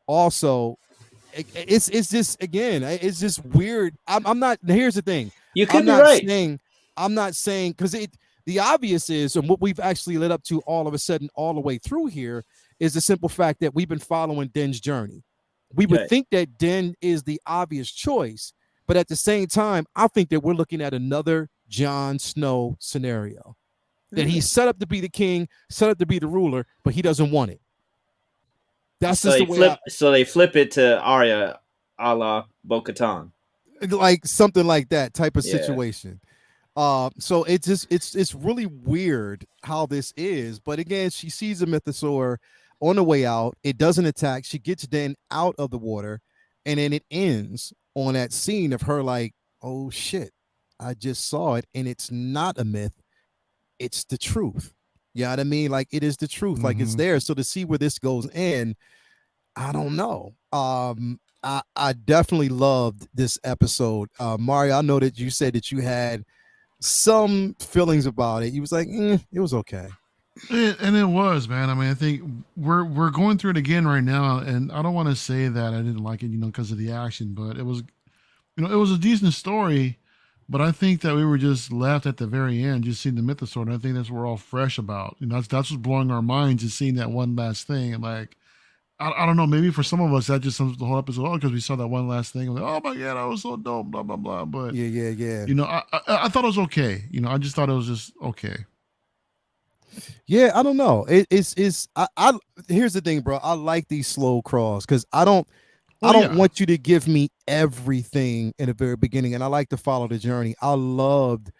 also... It's just, again, it's just weird. I'm not. Here's the thing. You could be right. I'm not saying because the obvious is, and what we've actually led up to all of a sudden, all the way through here, is the simple fact that we've been following Den's journey. We would think that Den is the obvious choice, but at the same time, I think that we're looking at another Jon Snow scenario. That he's set up to be the king, set up to be the ruler, but he doesn't want it. That's so just the way. So they flip it to Arya, a la Bo-Katan, like something like that type of situation. So it's really weird how this is. But again, she sees a Mythosaur on the way out. It doesn't attack. She gets then out of the water, and then it ends on that scene of her like, "Oh shit, I just saw it, and it's not a myth. It's the truth." You know what I mean? Like it is the truth. Like it's there. So to see where this goes in, I don't know. I definitely loved this episode. Mario, I know that you said that you had some feelings about it. You was like, it was okay. And it was, man. I mean, I think we're going through it again right now, and I don't want to say that I didn't like it, because of the action, but it was, it was a decent story. But I think that we were just left at the very end, just seeing the Mythosaur. And I think that's what we're all fresh about. That's what's blowing our minds, is seeing that one last thing. And like, I don't know, maybe for some of us that just sums the whole episode because we saw that one last thing. Like, oh my god, that was so dope, blah blah blah. But yeah. I thought it was okay. I just thought it was just okay. Yeah, I don't know. I here's the thing, bro. I like these slow crawls because I Well, don't yeah. want you to give me everything in the very beginning, and I like to follow the journey. I loved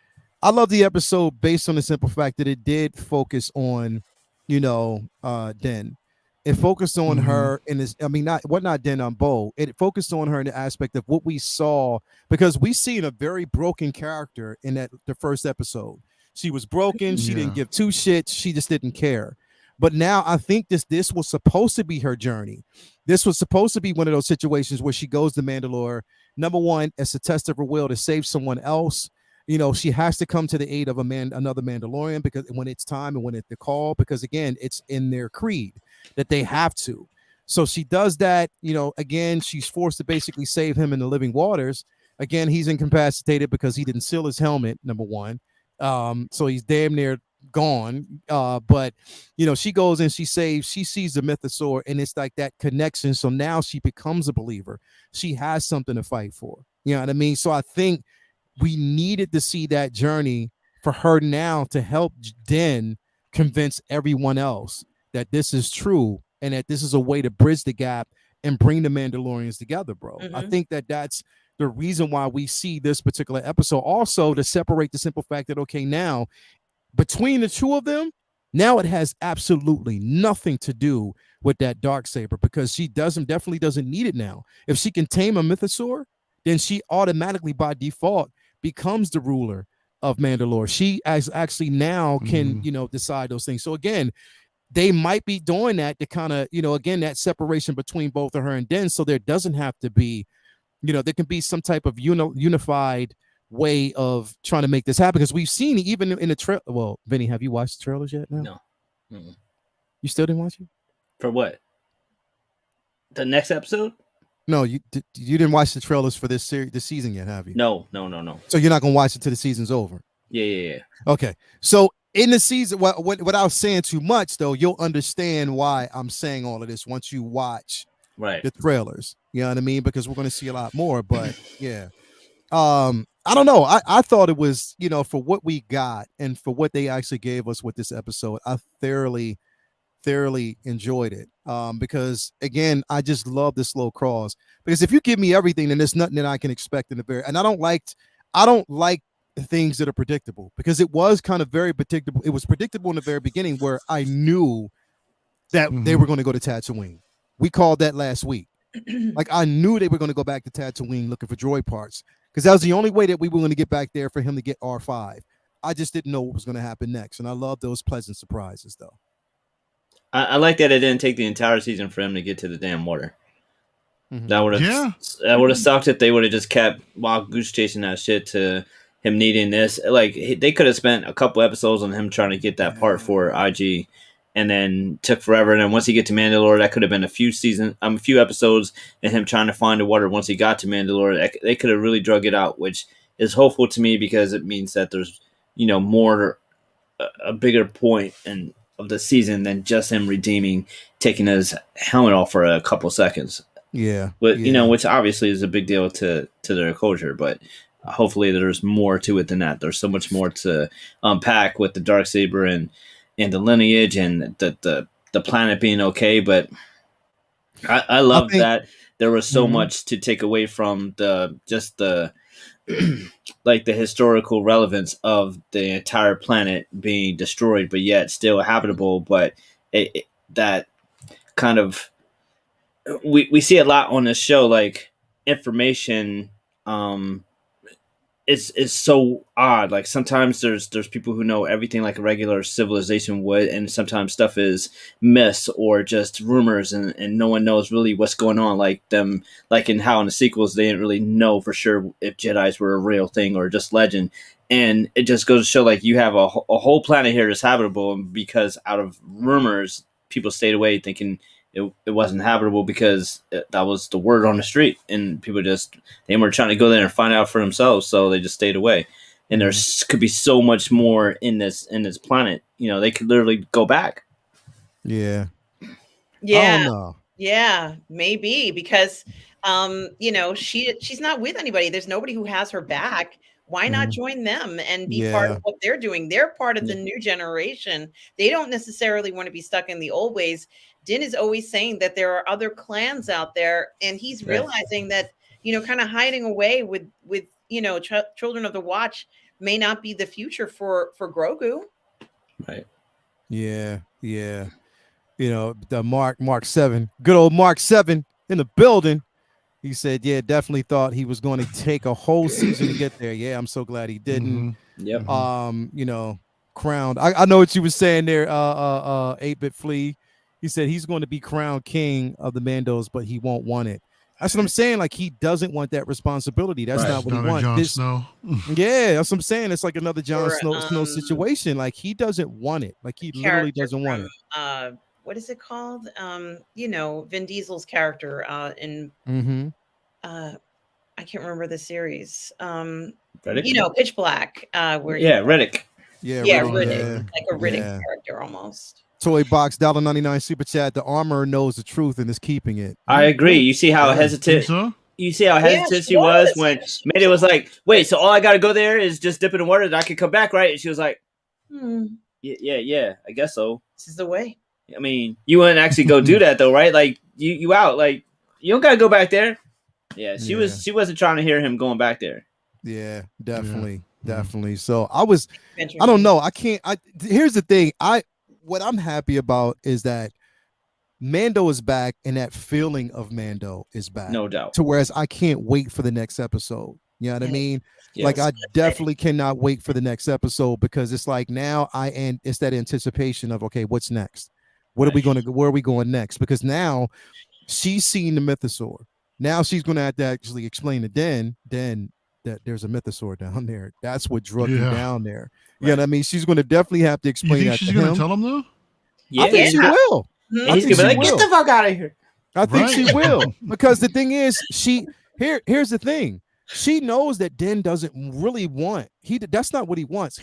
the episode based on the simple fact that it did focus on, Den. It focused on Mm-hmm. her in this. I mean, not Den on Bo. It focused on her in the aspect of what we saw because we seen a very broken character in the first episode. She was broken. She didn't Yeah. give two shits. She just didn't care. But now I think this was supposed to be her journey. This was supposed to be one of those situations where she goes to Mandalore. Number one, it's a test of her will to save someone else. She has to come to the aid of another Mandalorian because when it's time and when it's the call, because again, it's in their creed that they have to. So she does that. Again, she's forced to basically save him in the living waters. Again, he's incapacitated because he didn't seal his helmet. Number one, so he's damn near gone. But she goes and she sees the mythosaur, and it's like that connection. So now she becomes a believer. She has something to fight for. You know what I mean? So I think we needed to see that journey for her now to help Den convince everyone else that this is true and that this is a way to bridge the gap and bring the Mandalorians together, bro. I think that's the reason why we see this particular episode. Also, to separate the simple fact that, okay, now between the two of them, now it has absolutely nothing to do with that dark saber because she definitely doesn't need it now. If she can tame a mythosaur, then she automatically by default becomes the ruler of Mandalore. She actually now can, decide those things. So again, they might be doing that to kind of, again, that separation between both of her and Den. So there doesn't have to be, there can be some type of unified way of trying to make this happen because we've seen it even in the trailer. Well, Vinny, have you watched the trailers yet? No. You still didn't watch it? For what? The next episode? No, you didn't watch the trailers for this season yet, have you? No. So you're not gonna watch it till the season's over. Yeah. Okay. So in the season, without saying too much, though, you'll understand why I'm saying all of this once you watch the trailers. You know what I mean? Because we're gonna see a lot more. But yeah. I don't know. I thought it was, for what we got and for what they actually gave us with this episode, I thoroughly enjoyed it. Because again, I just love the slow crawls. Because if you give me everything, then there's nothing that I can expect in the and I don't like things that are predictable because it was kind of very predictable. It was predictable in the very beginning where I knew that they were going to go to Tatooine. We called that last week. Like I knew they were going to go back to Tatooine looking for droid parts. Because that was the only way that we were going to get back there for him to get R5. I just didn't know what was going to happen next. And I love those pleasant surprises, though. I like that it didn't take the entire season for him to get to the damn water. That would have sucked if they would have just kept wild goose chasing that shit to him needing this. Like they could have spent a couple episodes on him trying to get that part for IG, and then took forever. And then once he get to Mandalore, that could have been a few episodes, and him trying to find the water once he got to Mandalore. They could have really drug it out, which is hopeful to me because it means that there's more a bigger point of the season than just him taking his helmet off for a couple seconds. Yeah, but which obviously is a big deal to their culture, but. Hopefully, there's more to it than that. There's so much more to unpack with the Darksaber and the lineage and the planet being okay. But I love that there was so much to take away from the like the historical relevance of the entire planet being destroyed, but yet still habitable. But that kind of we see a lot on this show, like information. It's so odd. Like sometimes there's people who know everything like a regular civilization would, and sometimes stuff is myths or just rumors, and no one knows really what's going on. Like in how in the sequels they didn't really know for sure if Jedis were a real thing or just legend. And it just goes to show like you have a whole planet here that's habitable, and because out of rumors people stayed away thinking it wasn't habitable because that was the word on the street, and people they weren't trying to go there and find out for themselves, so they just stayed away. And there could be so much more in this planet. They could literally go back. Yeah. Yeah. I don't know. Yeah, maybe because she's not with anybody. There's nobody who has her back why not join them and be part of what they're doing? They're part of the new generation. They don't necessarily want to be stuck in the old ways. Din is always saying that there are other clans out there, and he's realizing that, kind of hiding away with Children of the Watch may not be the future for Grogu. Right. Yeah. The Mark 7, good old Mark 7 in the building. He said, definitely thought he was going to take a whole season to get there. Yeah, I'm so glad he didn't. Yep. Crowned. I know what you were saying there, 8-Bit Flea. He said he's going to be crowned king of the Mandos, but he won't want it. That's what I'm saying. Like, he doesn't want that responsibility. That's not what he wants. Jon Snow. Yeah, that's what I'm saying. It's like another Jon Snow situation. Like, he doesn't want it. Like, he literally doesn't want it. What is it called? Vin Diesel's character in I can't remember the series. Riddick? Pitch Black. Riddick. Riddick. Like a Riddick character almost. Toy Box $1.99 super chat. The armor knows the truth and is keeping it. I agree. You see how hesitant. You see how hesitant she was when Mayday was like, "Wait, so all I got to go there is just dip in the water, and I can come back, right?" And she was like, "Yeah, I guess so. This is the way." I mean, you wouldn't actually go do that though, right? Like you out. Like you don't gotta go back there. Yeah, she wasn't trying to hear him going back there. Yeah, definitely. So I don't know. Here's the thing. What I'm happy about is that Mando is back, and that feeling of Mando is back. No doubt. To whereas I can't wait for the next episode. You know what I mean? Yes. Like, I definitely cannot wait for the next episode, because it's like now it's that anticipation of, okay, what's next? Where are we going next? Because now she's seen the mythosaur. Now she's going to have to actually explain to Den that there's a mythosaur down there. That's what drug you down there. You know what I mean? She's going to definitely have to explain that to him. She's going to tell him though? Yeah, I think she will. He's going to be like, get the fuck out of here. I think she will, because the thing is, here's the thing. She knows that Den doesn't really want. That's not what he wants.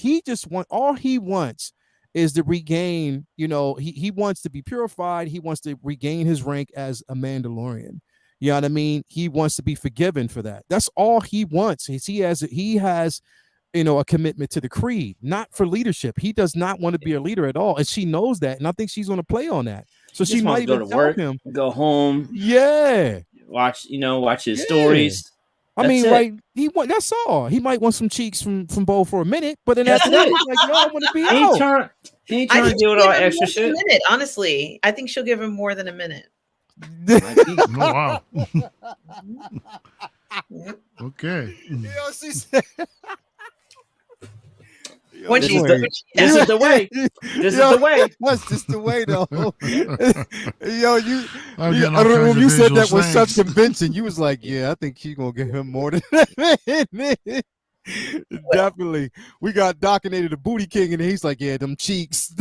All he wants is to regain. He wants to be purified. He wants to regain his rank as a Mandalorian. You know what I mean? He wants to be forgiven for that. That's all he wants. He has a commitment to the creed, not for leadership. He does not want to be a leader at all, and she knows that. And I think she's going to play on that. So she might go even to work, him, go home. Yeah, watch his stories. I mean, right? That's all. He might want some cheeks from Bo for a minute, but then after that, he's like, "Yo, I want to be out." He ain't trying to deal with all that extra shit. Minute, honestly, I think she'll give him more than a minute. Oh, wow. Okay. She said. This is the way. This is the way. That's just the way, though. When you said that with such conviction, you was like, "Yeah, I think she's gonna give him more than a minute." Definitely. We got Dockinated the Booty King, and he's like, "Yeah, them cheeks."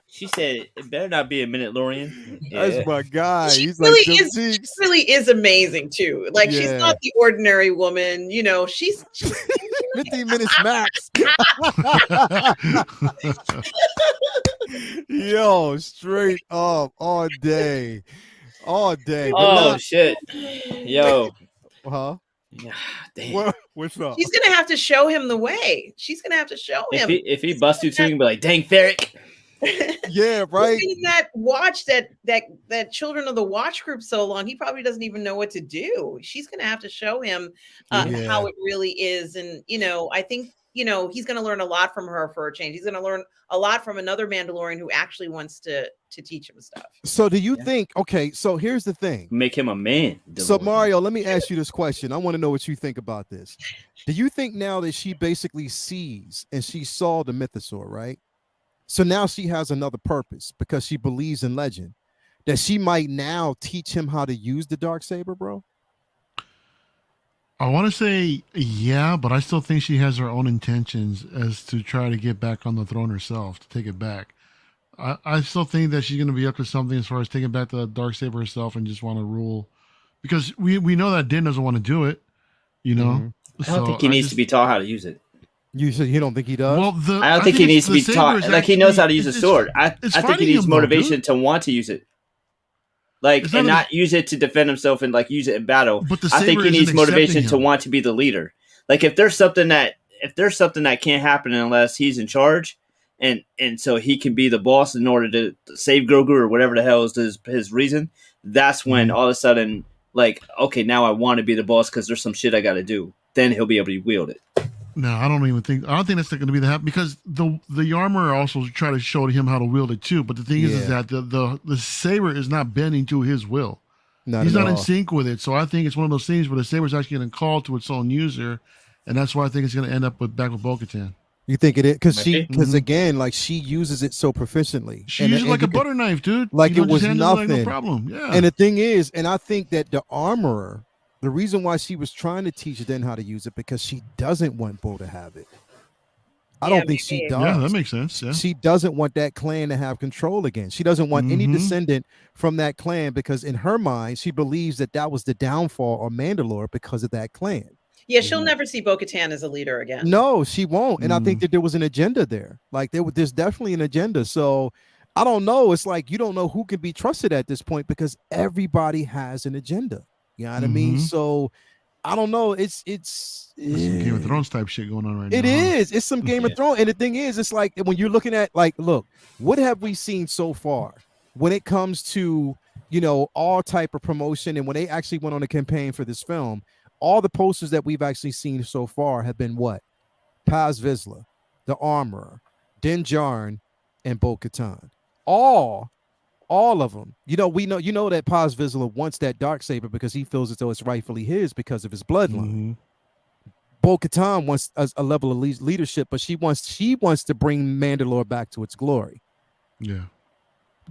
She said, "It better not be a Mandalorian." That's my guy. He's she really is amazing too. Like, she's not the ordinary woman. She's 15 minutes max. Yo, straight up all day. Oh shit. Yo. Huh? Yeah, damn. What's up? She's gonna have to show him the way. She's gonna have to show him. If he busts you too, you can be like, "Dang, Ferrick." Yeah, right. He's been in that Children of the Watch group so long, he probably doesn't even know what to do. She's gonna have to show him how it really is, and I think he's gonna learn a lot from her for a change. He's gonna learn a lot from another Mandalorian who actually wants to teach him stuff. So do you think? Okay, so here's the thing. Make him a man. So Mario, let me ask you this question. I want to know what you think about this. Do you think now that she basically sees and she saw the mythosaur, right? So now she has another purpose because she believes in legend, that she might now teach him how to use the Darksaber, bro? I want to say yeah, but I still think she has her own intentions as to try to get back on the throne herself, to take it back. I still think that she's going to be up to something as far as taking back the Darksaber herself and just want to rule, because we know that Din doesn't want to do it, I don't think he needs to be taught how to use it. You said you don't think he does? Well, I don't think he needs to be taught. Like, he knows how to use a sword. I think he needs motivation to want to use it. It's and not not use it to defend himself and like use it in battle. But the I think saber he needs isn't motivation accepting to him. want to be the leader. Like if there's something that can't happen unless he's in charge, and so he can be the boss in order to save Grogu or whatever the hell is his reason. That's when all of a sudden, like, okay, now I want to be the boss because there's some shit I got to do. Then he'll be able to wield it. No, I don't think that's going to be the happen because the armor also try to show him how to wield it too. But the thing is that the saber is not bending to his will. He's not in sync with it. So I think it's one of those things where the saber is actually going to call to its own user, and that's why I think it's going to end up back with Bo-Katan. You think it is because again, like she uses it so proficiently. She uses it like a butter knife, dude. Like it was nothing. Like no problem. Yeah. And the thing is, and I think that the armorer, the reason why she was trying to teach Den how to use it because she doesn't want Bo to have it. I don't think she does. Yeah, that makes sense. Yeah. She doesn't want that clan to have control again. She doesn't want any descendant from that clan because in her mind, she believes that was the downfall of Mandalore because of that clan. Yeah, she'll never see Bo-Katan as a leader again. No, she won't. And I think that there was an agenda there. Like there's definitely an agenda. So I don't know. It's like you don't know who can be trusted at this point because everybody has an agenda. You know what I mean? So I don't know. It's some Game of Thrones type shit going on right now. It is. It's some Game of Thrones. And the thing is, it's like when you're looking at like, look, what have we seen so far when it comes to, all type of promotion and when they actually went on a campaign for this film? All the posters that we've actually seen so far have been what? Paz Vizsla, the Armorer, Din Djarin, and Bo-Katan. All of them. We know that Paz Vizsla wants that Darksaber because he feels as though it's rightfully his because of his bloodline. Bo-Katan wants a level of leadership, but she wants to bring Mandalore back to its glory. Yeah.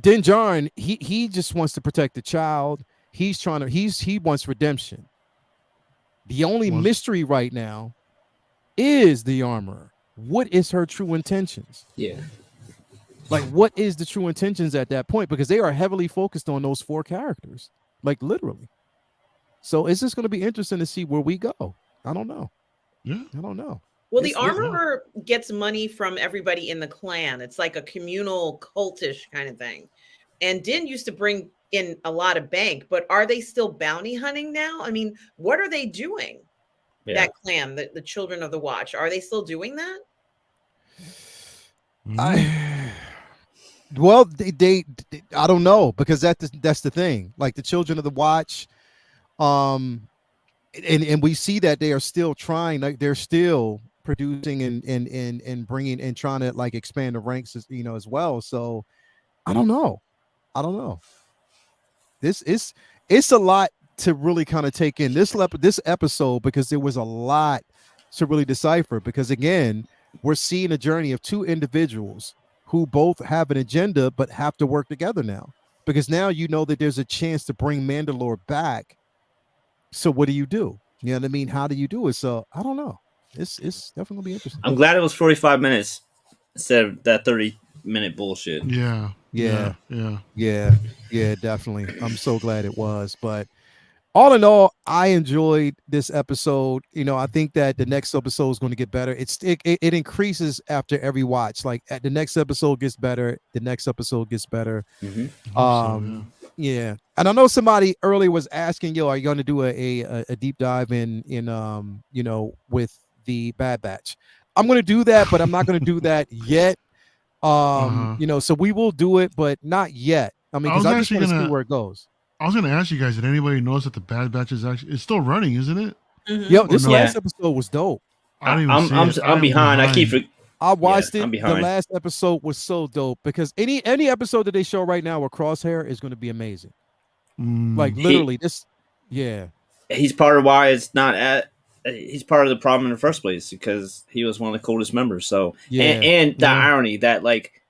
Din Djarin, he just wants to protect the child. He wants redemption. The only mystery right now is the Armorer. What is her true intentions? Yeah. Like, what is the true intentions at that point? Because they are heavily focused on those 4 characters, like literally. So it's just going to be interesting to see where we go. I don't know. Yeah. I don't know. Well, the Armorer gets money from everybody in the clan. It's like a communal cultish kind of thing. And Din used to bring in a lot of bank, but are they still bounty hunting now? I mean, what are they doing? Yeah. That clan, the Children of the Watch, are they still doing that? Well, they I don't know because that's the thing. Like the Children of the Watch, and we see that they are still trying. Like they're still producing and bringing and trying to like expand the ranks, as well. So I don't know. It's a lot to really kind of take in this episode because there was a lot to really decipher because again, we're seeing a journey of 2 individuals who both have an agenda but have to work together now because now that there's a chance to bring Mandalore back. So what do? You know what I mean? How do you do it? So I don't know. It's definitely gonna be interesting. I'm glad it was 45 minutes instead of that 30-minute bullshit. Yeah, definitely. I'm so glad it was. But all in all, I enjoyed this episode. I think that the next episode is going to get better. It increases after every watch. Like the next episode gets better. The next episode gets better. Yeah. And I know somebody earlier was asking, are you going to do a deep dive in with the Bad Batch? I'm going to do that, but I'm not going to do that yet. So we will do it, but not yet. I mean, because I just want to see where it goes. I was going to ask you guys, did anybody notice that the Bad Batch it's still running, isn't it? Yo, this last episode was dope. I'm behind. I watched it. The last episode was so dope because any episode that they show right now with Crosshair is going to be amazing. Like literally, he's part of why it's not at. He's part of the problem in the first place because he was one of the coolest members. So and the irony that like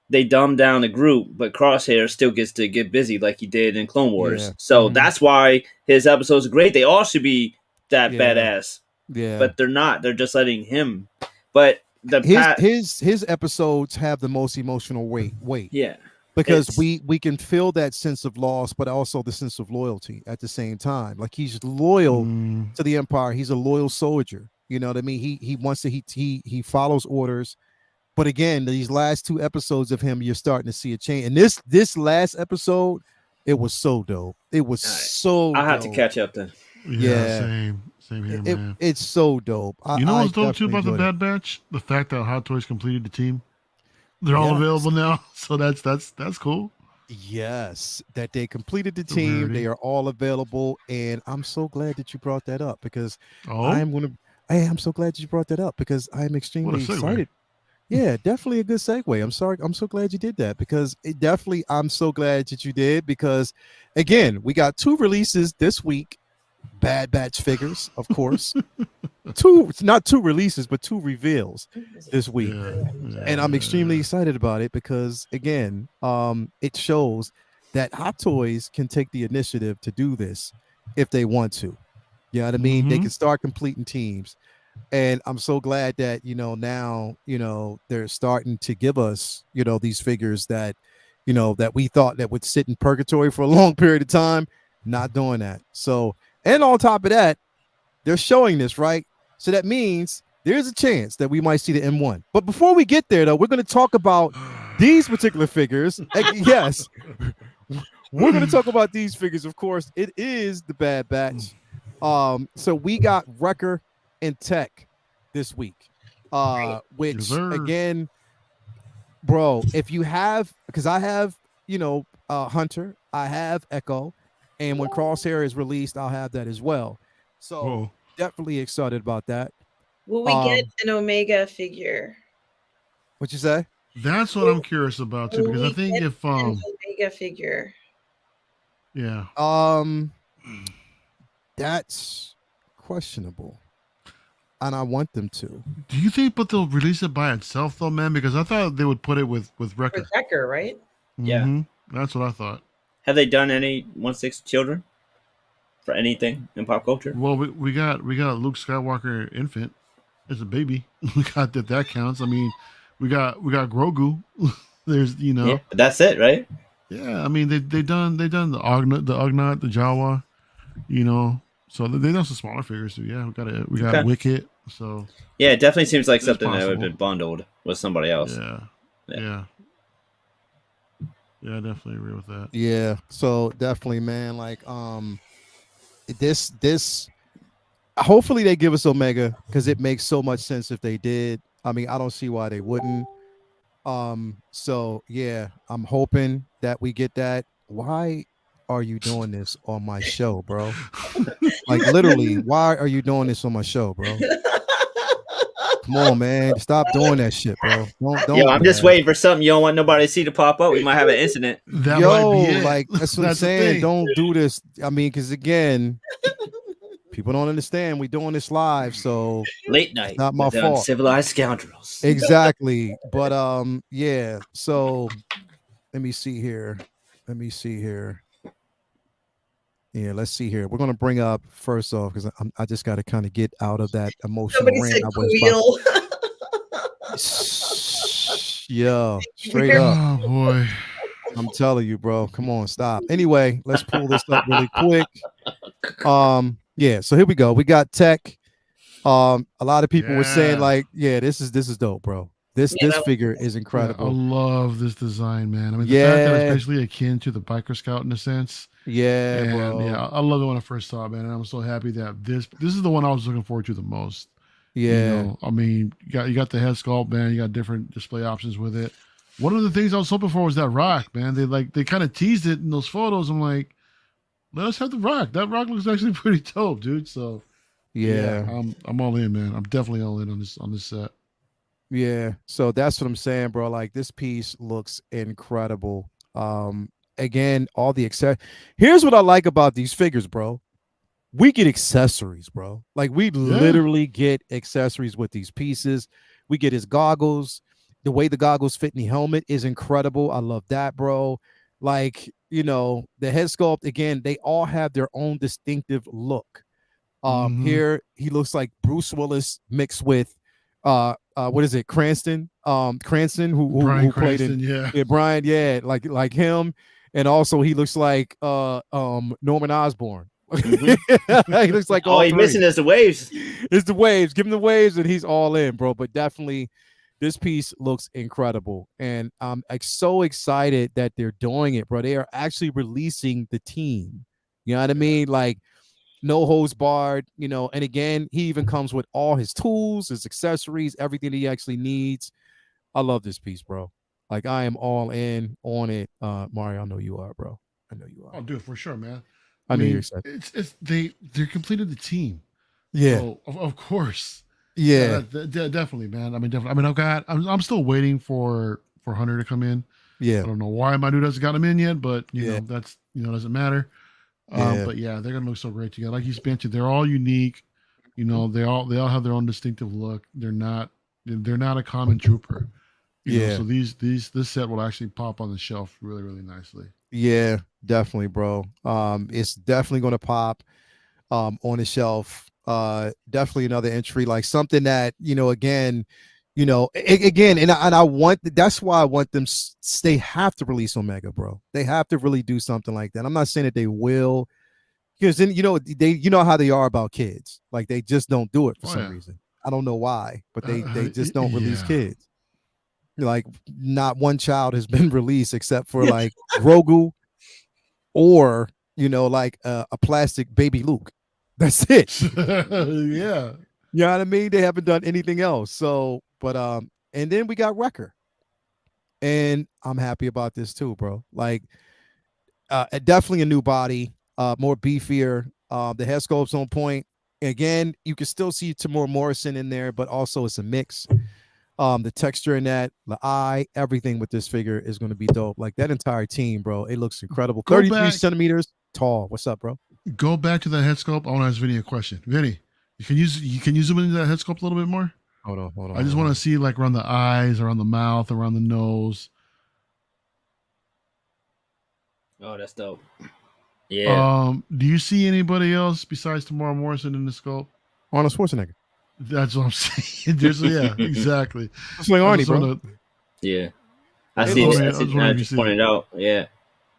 they dumbed down the group, but Crosshair still gets to get busy like he did in Clone Wars. Yeah. So that's why his episodes are great. They all should be that badass. Yeah, but they're not. They're just letting him. But his episodes have the most emotional weight. Yeah. Because we can feel that sense of loss, but also the sense of loyalty at the same time. Like he's loyal to the Empire. He's a loyal soldier. You know what I mean? He wants to he follows orders. But again, these last 2 episodes of him, you're starting to see a change. And this last episode It was so dope. It was All right. so I'll have to dope. catch up then. Yeah. Same here, man. It's so dope. You know I what's dope too definitely about the enjoyed it. Bad Batch? The fact that Hot Toys completed the team. They're all Yes. available now, so that's cool. Yes, that they completed the It's a team. rarity. They are all available, and I'm so glad that you brought that up because Oh, I'm so glad you brought that up because I'm what a extremely segue. excited. Yeah, definitely a good segue. I'm sorry. I'm so glad you did that because I'm so glad that you did because, again, we got 2 releases this week. Bad Batch figures, of course. Not 2 releases, but 2 reveals this week. And I'm extremely excited about it because, again, it shows that Hot Toys can take the initiative to do this if they want to. You know what I mean? They can start completing teams. And I'm so glad that, now, they're starting to give us, these figures that, that we thought that would sit in purgatory for a long period of time, not doing that. So, and on top of that, they're showing this, right? So that means there's a chance that we might see the M1. But before we get there, though, we're going to talk about these particular figures. Yes, we're going to talk about these figures. Of course, it is the Bad Batch. So we got Wrecker and Tech this week, which Yes, sir. again, bro, if you have, because I have, Hunter, I have Echo, and when Crosshair is released, I'll have that as well. So Whoa. definitely excited about that. Will we get an Omega figure? What you say? That's what I'm curious about too, Will because I we think get if an Omega figure? yeah, That's questionable, and I want them to. do you think but they'll release it by itself though, man? Because I thought they would put it with Wrecker. For Wrecker, right? Yeah. That's what I thought. Have they done any 1/6 children for anything in pop culture? Well, we got Luke Skywalker infant as a baby. We got that counts. I mean, we got Grogu. There's Yeah, but that's it, right? Yeah, I mean they done the Ugnaught, the Jawa, So they done some smaller figures too. Yeah, we got Okay. Wicket. So Yeah, it definitely seems like It's something that would have possible. been bundled with somebody else. yeah, I definitely agree with that. Yeah, so definitely, man. Like, this. Hopefully, they give us Omega because it makes so much sense if they did. I mean, I don't see why they wouldn't. So yeah, I'm hoping that we get that. Why are you doing this on my show, bro? Like literally, why are you doing this on my show, bro? Come on, man. Stop doing that shit, bro. Don't Yo, I'm just man. waiting for something you don't want nobody to see to pop up. We might have an incident. That Yo, might be it. like that's what I'm That's the saying. thing. Don't do this. I mean, because again, people don't understand. We're doing this live, so Late night. not my with the fault. Uncivilized Scoundrels. Exactly. But yeah. So let me see here. Yeah, let's see here. We're gonna bring up first off because I just got to kind of get out of that emotional Somebody rant. said I was Queel. yeah, straight up. Oh boy. I'm telling you, bro. Come on, stop. Anyway, let's pull this up really quick. Yeah, so here we go. We got Tech. A lot of people were saying, Yeah. like, yeah, this is dope, bro. This figure is Yeah, I incredible. love this design, man. I mean, the fact that Yeah. it's especially akin to the Biker Scout in a sense. Yeah, And bro. yeah, I love it when I first saw it, man. And I'm so happy that this is the one I was looking forward to the most. Yeah. I mean, you got the head sculpt, man. You got different display options with it. One of the things I was hoping for was that rock, man. They kind of teased it in those photos. I'm like, let us have the rock. That rock looks actually pretty dope, dude. So Yeah. I'm all in, man. I'm definitely all in on this set. Yeah. So that's what I'm saying, bro. Like this piece looks incredible. Again, all the here's what I like about these figures, bro. We get accessories, bro. Like we literally get accessories with these pieces. We get his goggles. The way the goggles fit in the helmet is incredible. I love that, bro. Like, the head sculpt, again, they all have their own distinctive look. Here he looks like Bruce Willis mixed with what is it, Cranston? Cranston, who played in Brian, like him. And also he looks like Norman Osborn. He looks like all he's missing is the waves. It's the waves. Give him the waves and he's all in, bro. But definitely This piece looks incredible, and I'm like so excited that they're doing it, bro. They are actually releasing the team. You know what I mean? Like no holds barred, you know. And again, he even comes with all his tools, his accessories, everything that he actually needs. I love this piece, bro. Like I am all in on it. Mario, I know you are, bro. I know you Oh, are. dude, for sure, man. I know mean, you're excited. it's they completed the team. Yeah, So of course. yeah, Definitely, man. I mean, definitely. I mean, I'm still waiting for Hunter to come in. yeah, I don't know why my dude hasn't got him in yet, but you Yeah. know that's doesn't matter. Yeah. But yeah, they're gonna look so great together. Like you mentioned, they're all unique. You know, they all have their own distinctive look. They're not a common trooper. You know, Yeah. so this set will actually pop on the shelf really, really nicely. Yeah, definitely, bro. It's definitely gonna pop on the shelf. Definitely another entry, like something that, again, again, and I want that's why I want them they have to release Omega, bro. They have to really do something like that. I'm not saying that they will, because then you know how they are about kids. Like they just don't do it for some reason. I don't know why, but they just don't release kids. Like not one child has been released except for like Grogu or like a plastic baby Luke. That's it. Yeah. You know what I mean? They haven't done anything else. So, but and then we got Wrecker. And I'm happy about this too, bro. Like definitely a new body, more beefier. The head sculpt's on point. Again, you can still see Tamora Morrison in there, but also it's a mix. The texture in that, the eye, everything with this figure is going to be dope. Like that entire team, bro, it looks incredible. 33 centimeters tall. What's up, bro? Go back to that head sculpt. I want to ask Vinny a question. Vinny, can you zoom into that head sculpt a little bit more? Hold on. I just want to see like around the eyes, around the mouth, around the nose. Oh, that's dope. Yeah. Do you see anybody else besides Tamora Morrison in the sculpt? Arnold Schwarzenegger. That's what I'm saying. Exactly. It's like Arnie, bro. Yeah. I see it. I just pointed out. Yeah.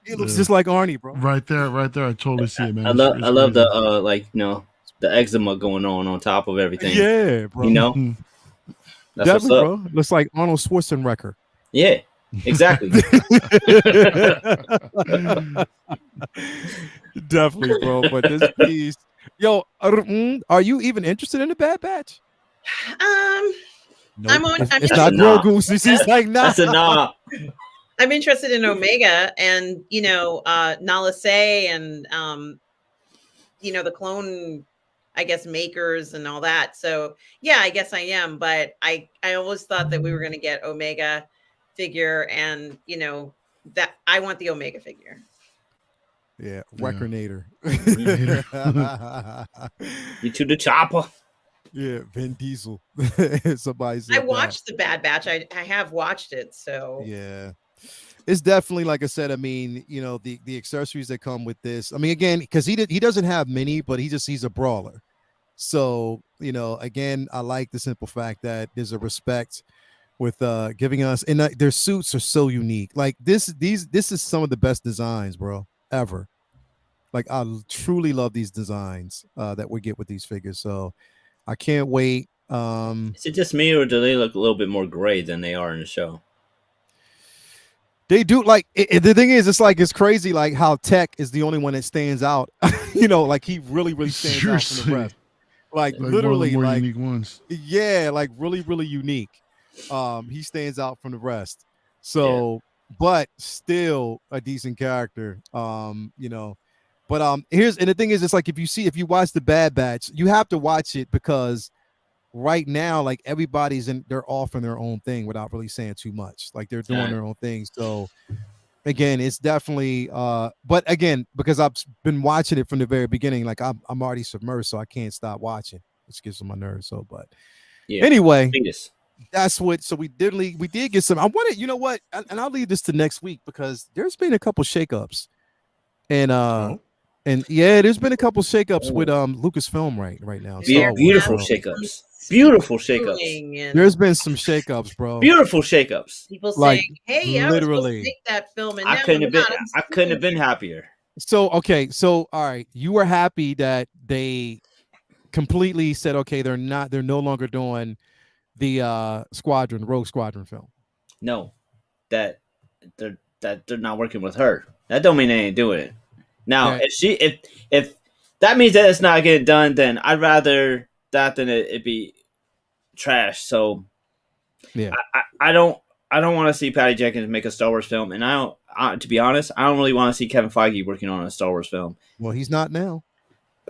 It looks just like Arnie, bro. Right there. I totally see it, man. I love the the eczema going on top of everything. Yeah, bro. You know? That's definitely, what's up. bro. Looks like Arnold Schwarzenegger. Yeah. Exactly. Definitely, bro. But this piece, yo, are you even interested in the Bad Batch? Nope. It's not Grogu. She's like, nah. That's a nah. I'm interested in Omega and Nala Se and the clone, I guess, makers and all that. So yeah, I guess I am. But I always thought that we were going to get Omega figure, and that I want the Omega figure. Yeah, Wreckernator. You to the chopper. Yeah, Vin Diesel. Somebody said I watched the Bad Batch. I have watched it. So yeah, it's definitely, like I said. I mean, the accessories that come with this. I mean, again, because he doesn't have many, but he's a brawler. So again, I like the simple fact that there's a respect with giving us, and their suits are so unique. Like this is some of the best designs, bro, ever. Like I truly love these designs that we get with these figures. So I can't wait. Is it just me, or do they look a little bit more gray than they are in the show? They do. Like the thing is, it's crazy. Like how Tech is the only one that stands out. Like he really stands out from the rest. Like literally, more like unique ones. Yeah, like really unique. He stands out from the rest. So, but still a decent character. But the thing is, it's like if you watch the Bad Batch, you have to watch it because right now, like they're off in their own thing without really saying too much. Like they're doing their own thing. So again, it's definitely but again, because I've been watching it from the very beginning, like I'm already submerged, so I can't stop watching. It gets on my nerves. So, but anyway, that's what. So we did get some. I wanted, you know what, and I'll leave this to next week because there's been a couple shakeups, and and yeah, there's been a couple shakeups with Lucasfilm right now. Beautiful shakeups. Beautiful shakeups. There's been some shakeups, bro. Beautiful shakeups. People saying, "Hey, I literally was supposed to make that film, and I couldn't have been happier." So okay, all right, you were happy that they completely said, okay, they're no longer doing the Rogue Squadron film. No, that they're not working with her. That don't mean they ain't doing it. Now, That- if that means that it's not getting done, then I'd rather that than it be trash. So Yeah. I don't want to see Patty Jenkins make a Star Wars film, and to be honest, I don't really want to see Kevin Feige working on a Star Wars film. Well, he's not now.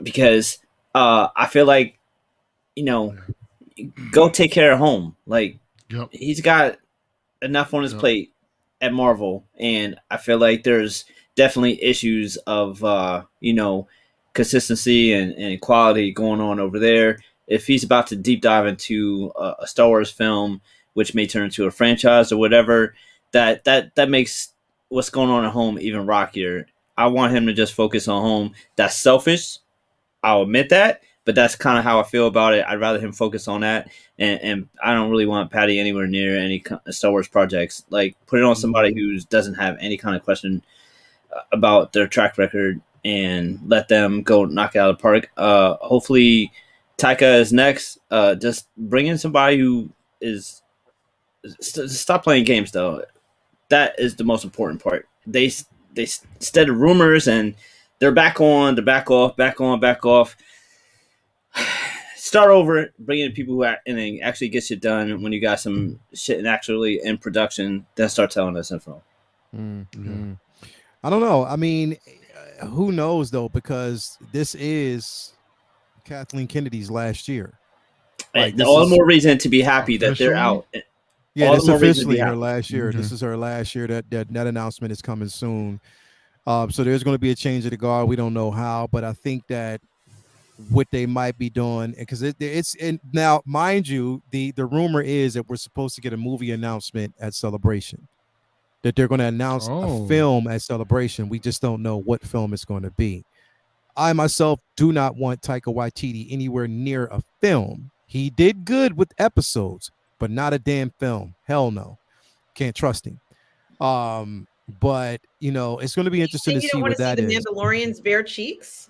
Because I feel like, go take care of home. Like, Yep. he's got enough on his plate at Marvel, and I feel like there's definitely issues of consistency and quality going on over there. If he's about to deep dive into a Star Wars film, which may turn into a franchise or whatever, that makes what's going on at home even rockier. I want him to just focus on home. That's selfish, I'll admit that, but that's kind of how I feel about it. I'd rather him focus on that, and I don't really want Patty anywhere near any Star Wars projects. Like, put it on somebody who doesn't have any kind of question about their track record, and let them go knock it out of the park. Hopefully, Taika is next. Just bring in somebody who is stop playing games, though. That is the most important part. They instead of rumors and they're back on, they're back off, back on, back off. Start over, bring in people who and then actually get shit done when you got some shit actually in production. Then start telling us info. Mm-hmm. I don't know. I mean, who knows though? Because this is Kathleen Kennedy's last year. Like, all the more reason to be happy that they're out. Yeah, this is officially her last year. Mm-hmm. This is her last year. That announcement is coming soon. So there's going to be a change of the guard. We don't know how, but I think that what they might be doing, because it's now, mind you, the rumor is that we're supposed to get a movie announcement at Celebration, that they're going to announce a film at Celebration. We just don't know what film it's going to be. I myself do not want Taika Waititi anywhere near a film. He did good with episodes, but not a damn film. Hell no. Can't trust him. But it's going to be interesting to see what that is. The Mandalorian's bare cheeks?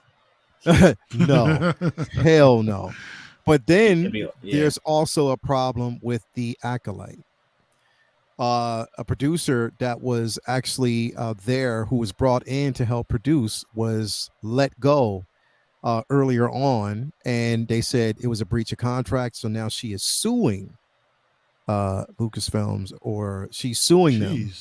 No, hell no. But then there's also a problem with The Acolyte. A producer that was actually there, who was brought in to help produce, was let go earlier on, and they said it was a breach of contract. So now she is suing Lucasfilms, or she's suing them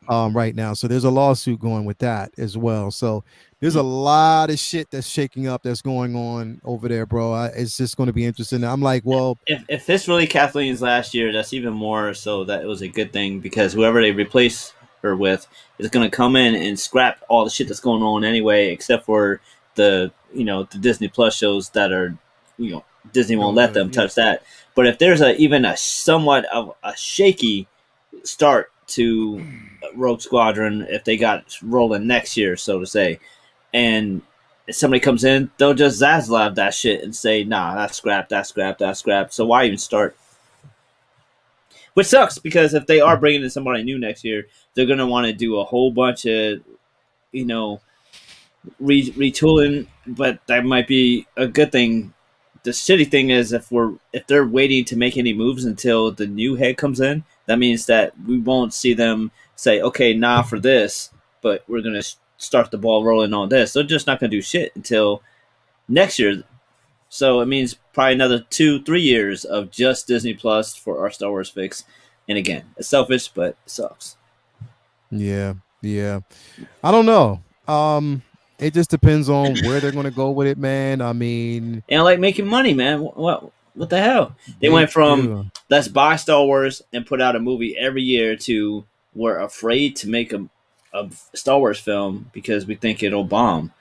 right now. So there's a lawsuit going with that as well. So there's a lot of shit that's shaking up, that's going on over there, bro. It's just going to be interesting. I'm like, well, if this really Kathleen's last year, that's even more so that it was a good thing, because whoever they replace her with is going to come in and scrap all the shit that's going on anyway, except for the the Disney Plus shows that are Disney won't let them touch that. But if there's even a somewhat of a shaky start to Rogue Squadron, if they got rolling next year, so to say, and if somebody comes in, they'll just Zaslav that shit and say, nah, that's scrap, that's scrap, that's scrap. So why even start? Which sucks, because if they are bringing in somebody new next year, they're going to want to do a whole bunch of, retooling, but that might be a good thing. The shitty thing is, if they're waiting to make any moves until the new head comes in, that means that we won't see them say, okay, nah for this, but we're going to start the ball rolling on this. They're just not going to do shit until next year. So it means probably another 2-3 years of just Disney Plus for our Star Wars fix. And again, it's selfish, but it sucks. Yeah. I don't know. It just depends on where they're going to go with it, man. I mean, and I like making money, man. What the hell? They went from let's buy Star Wars and put out a movie every year to we're afraid to make a Star Wars film because we think it'll bomb.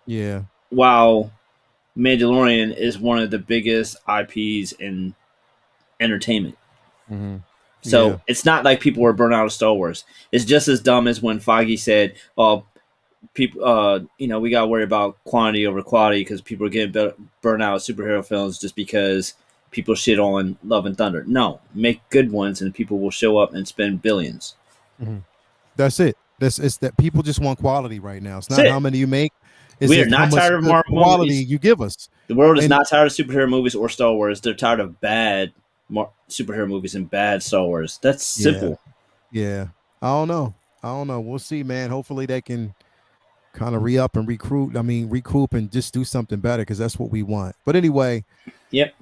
Yeah. While Mandalorian is one of the biggest IPs in entertainment. Mm-hmm. So it's not like people were burnt out of Star Wars. It's just as dumb as when Feige said, "Oh, people, we got to worry about quantity over quality because people are getting burnt out of superhero films just because people shit on Love and Thunder." No, make good ones and people will show up and spend billions. Mm-hmm. That's it. It's that people just want quality right now. It's not how many you make. We are not tired of Marvel quality movies. You give us. The world is not tired of superhero movies or Star Wars. They're tired of bad superhero movies and bad Star Wars. That's simple. Yeah. I don't know. We'll see, man. Hopefully they can kind of re-up and recoup and just do something better, because that's what we want. But anyway, Yep.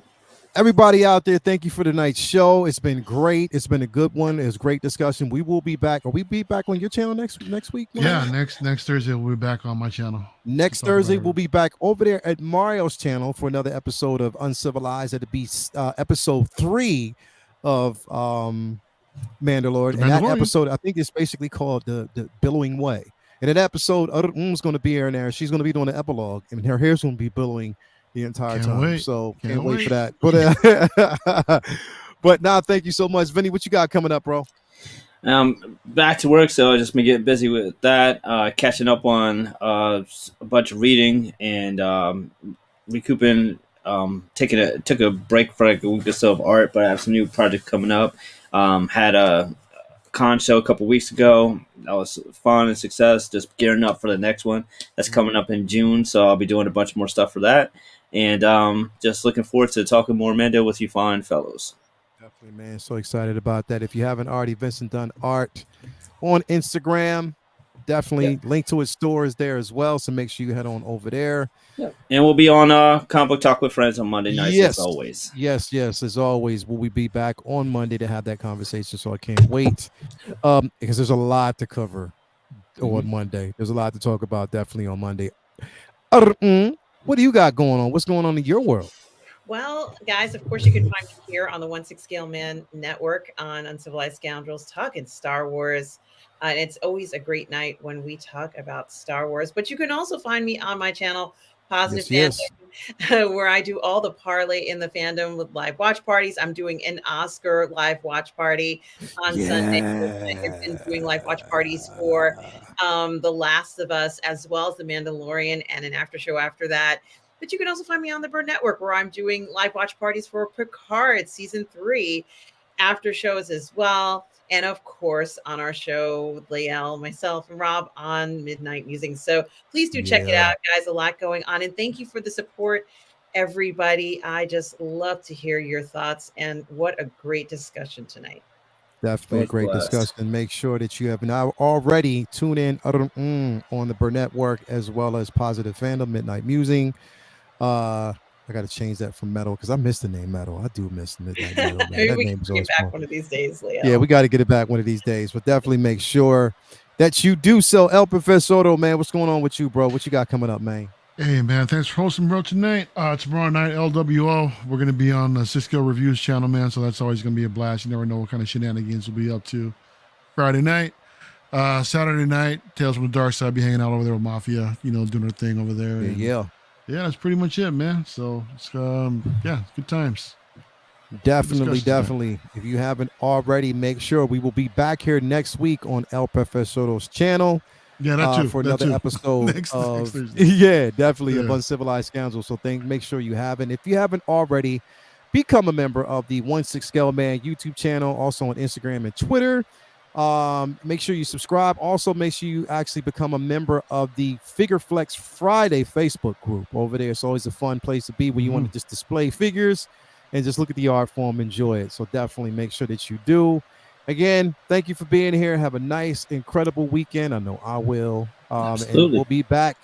everybody out there, thank you for tonight's show. It's been great. It's been a good one. It was great discussion. We will be back. Are we be back on your channel next week? Yeah, next Thursday we'll be back on my channel. Next Thursday we'll be back over there at Mario's channel for another episode of Uncivilized. It'll be episode 3 of Mandalorian. And that episode, I think, is basically called the Billowing Way. And in that episode, is going to be here and there. She's going to be doing the epilogue, and her hair's going to be billowing the entire time. Wait. So can't wait for that. But now, thank you so much, Vinny. What you got coming up, bro? Back to work, so I've just been getting busy with that, catching up on a bunch of reading and recouping. Took a break for like a week or so of art, but I have some new projects coming up. Had a con show a couple weeks ago. That was fun and success. Just gearing up for the next one that's coming up in June. So I'll be doing a bunch more stuff for that, and just looking forward to talking more Mando with you fine fellows. Definitely, man. So excited about that. If you haven't already, Vincent Dunn Art on Instagram. Definitely link to his store is there as well. So make sure you head on over there. Yep. And we'll be on Comic Book Talk with Friends on Monday nights as always. Yes. As always, will we be back on Monday to have that conversation? So I can't wait. Because there's a lot to cover on Monday. There's a lot to talk about definitely on Monday. What do you got going on? What's going on in your world? Well, guys, of course, you can find me here on the 1/6 Scale Man Network on Uncivilized Scoundrels talking Star Wars. And it's always a great night when we talk about Star Wars. But you can also find me on my channel, Positive Fandom, where I do all the parlay in the fandom with live watch parties. I'm doing an Oscar live watch party on Sunday. I've been doing live watch parties for The Last of Us, as well as The Mandalorian, and an after show after that. But you can also find me on the Bird Network, where I'm doing live watch parties for Picard Season 3 after shows as well. And of course, on our show with Lael, myself, and Rob on Midnight Musing. So please do check it out, guys. A lot going on. And thank you for the support, everybody. I just love to hear your thoughts. And what a great discussion tonight. Definitely a great discussion. Make sure that you have now already tuned in on the Bird Network, as well as Positive Fandom, Midnight Musing. I got to change that from Metal, because I miss the name Metal. I do miss Midnight Metal. Man. Maybe that we name can get back one of these days, Leo. Yeah, we got to get it back one of these days. But definitely make sure that you do so. El Profesoro, man, what's going on with you, bro? What you got coming up, man? Hey, man, thanks for hosting, bro, tonight. Tomorrow night, LWO. We're going to be on the Cisco Reviews channel, man, so that's always going to be a blast. You never know what kind of shenanigans we'll be up to. Friday night. Saturday night, Tales from the Dark Side. Be hanging out over there with Mafia, doing our thing over there. And yeah, that's pretty much it, man. So it's good times. Definitely. If you haven't already, make sure we will be back here next week on El Profesoro's channel. Yeah, that too. For another episode next of Thursday. of Uncivilized Scoundrels. So make sure you haven't. If you haven't already, become a member of the 1/6 Scale Man YouTube channel, also on Instagram and Twitter. Make sure you subscribe. Also, make sure you actually become a member of the Figure Flex Friday Facebook group over there. It's always a fun place to be, where you want to just display figures and just look at the art form, enjoy it. So definitely make sure that you do. Again, thank you for being here. Have a nice, incredible weekend. I know I will. And we'll be back.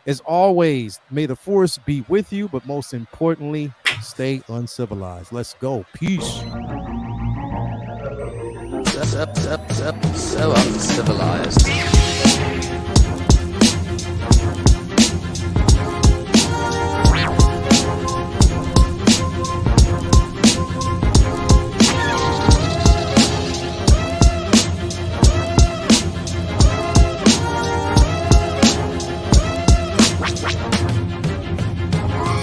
As always, may the force be with you, but most importantly, stay uncivilized. let's go. Peace. So uncivilized.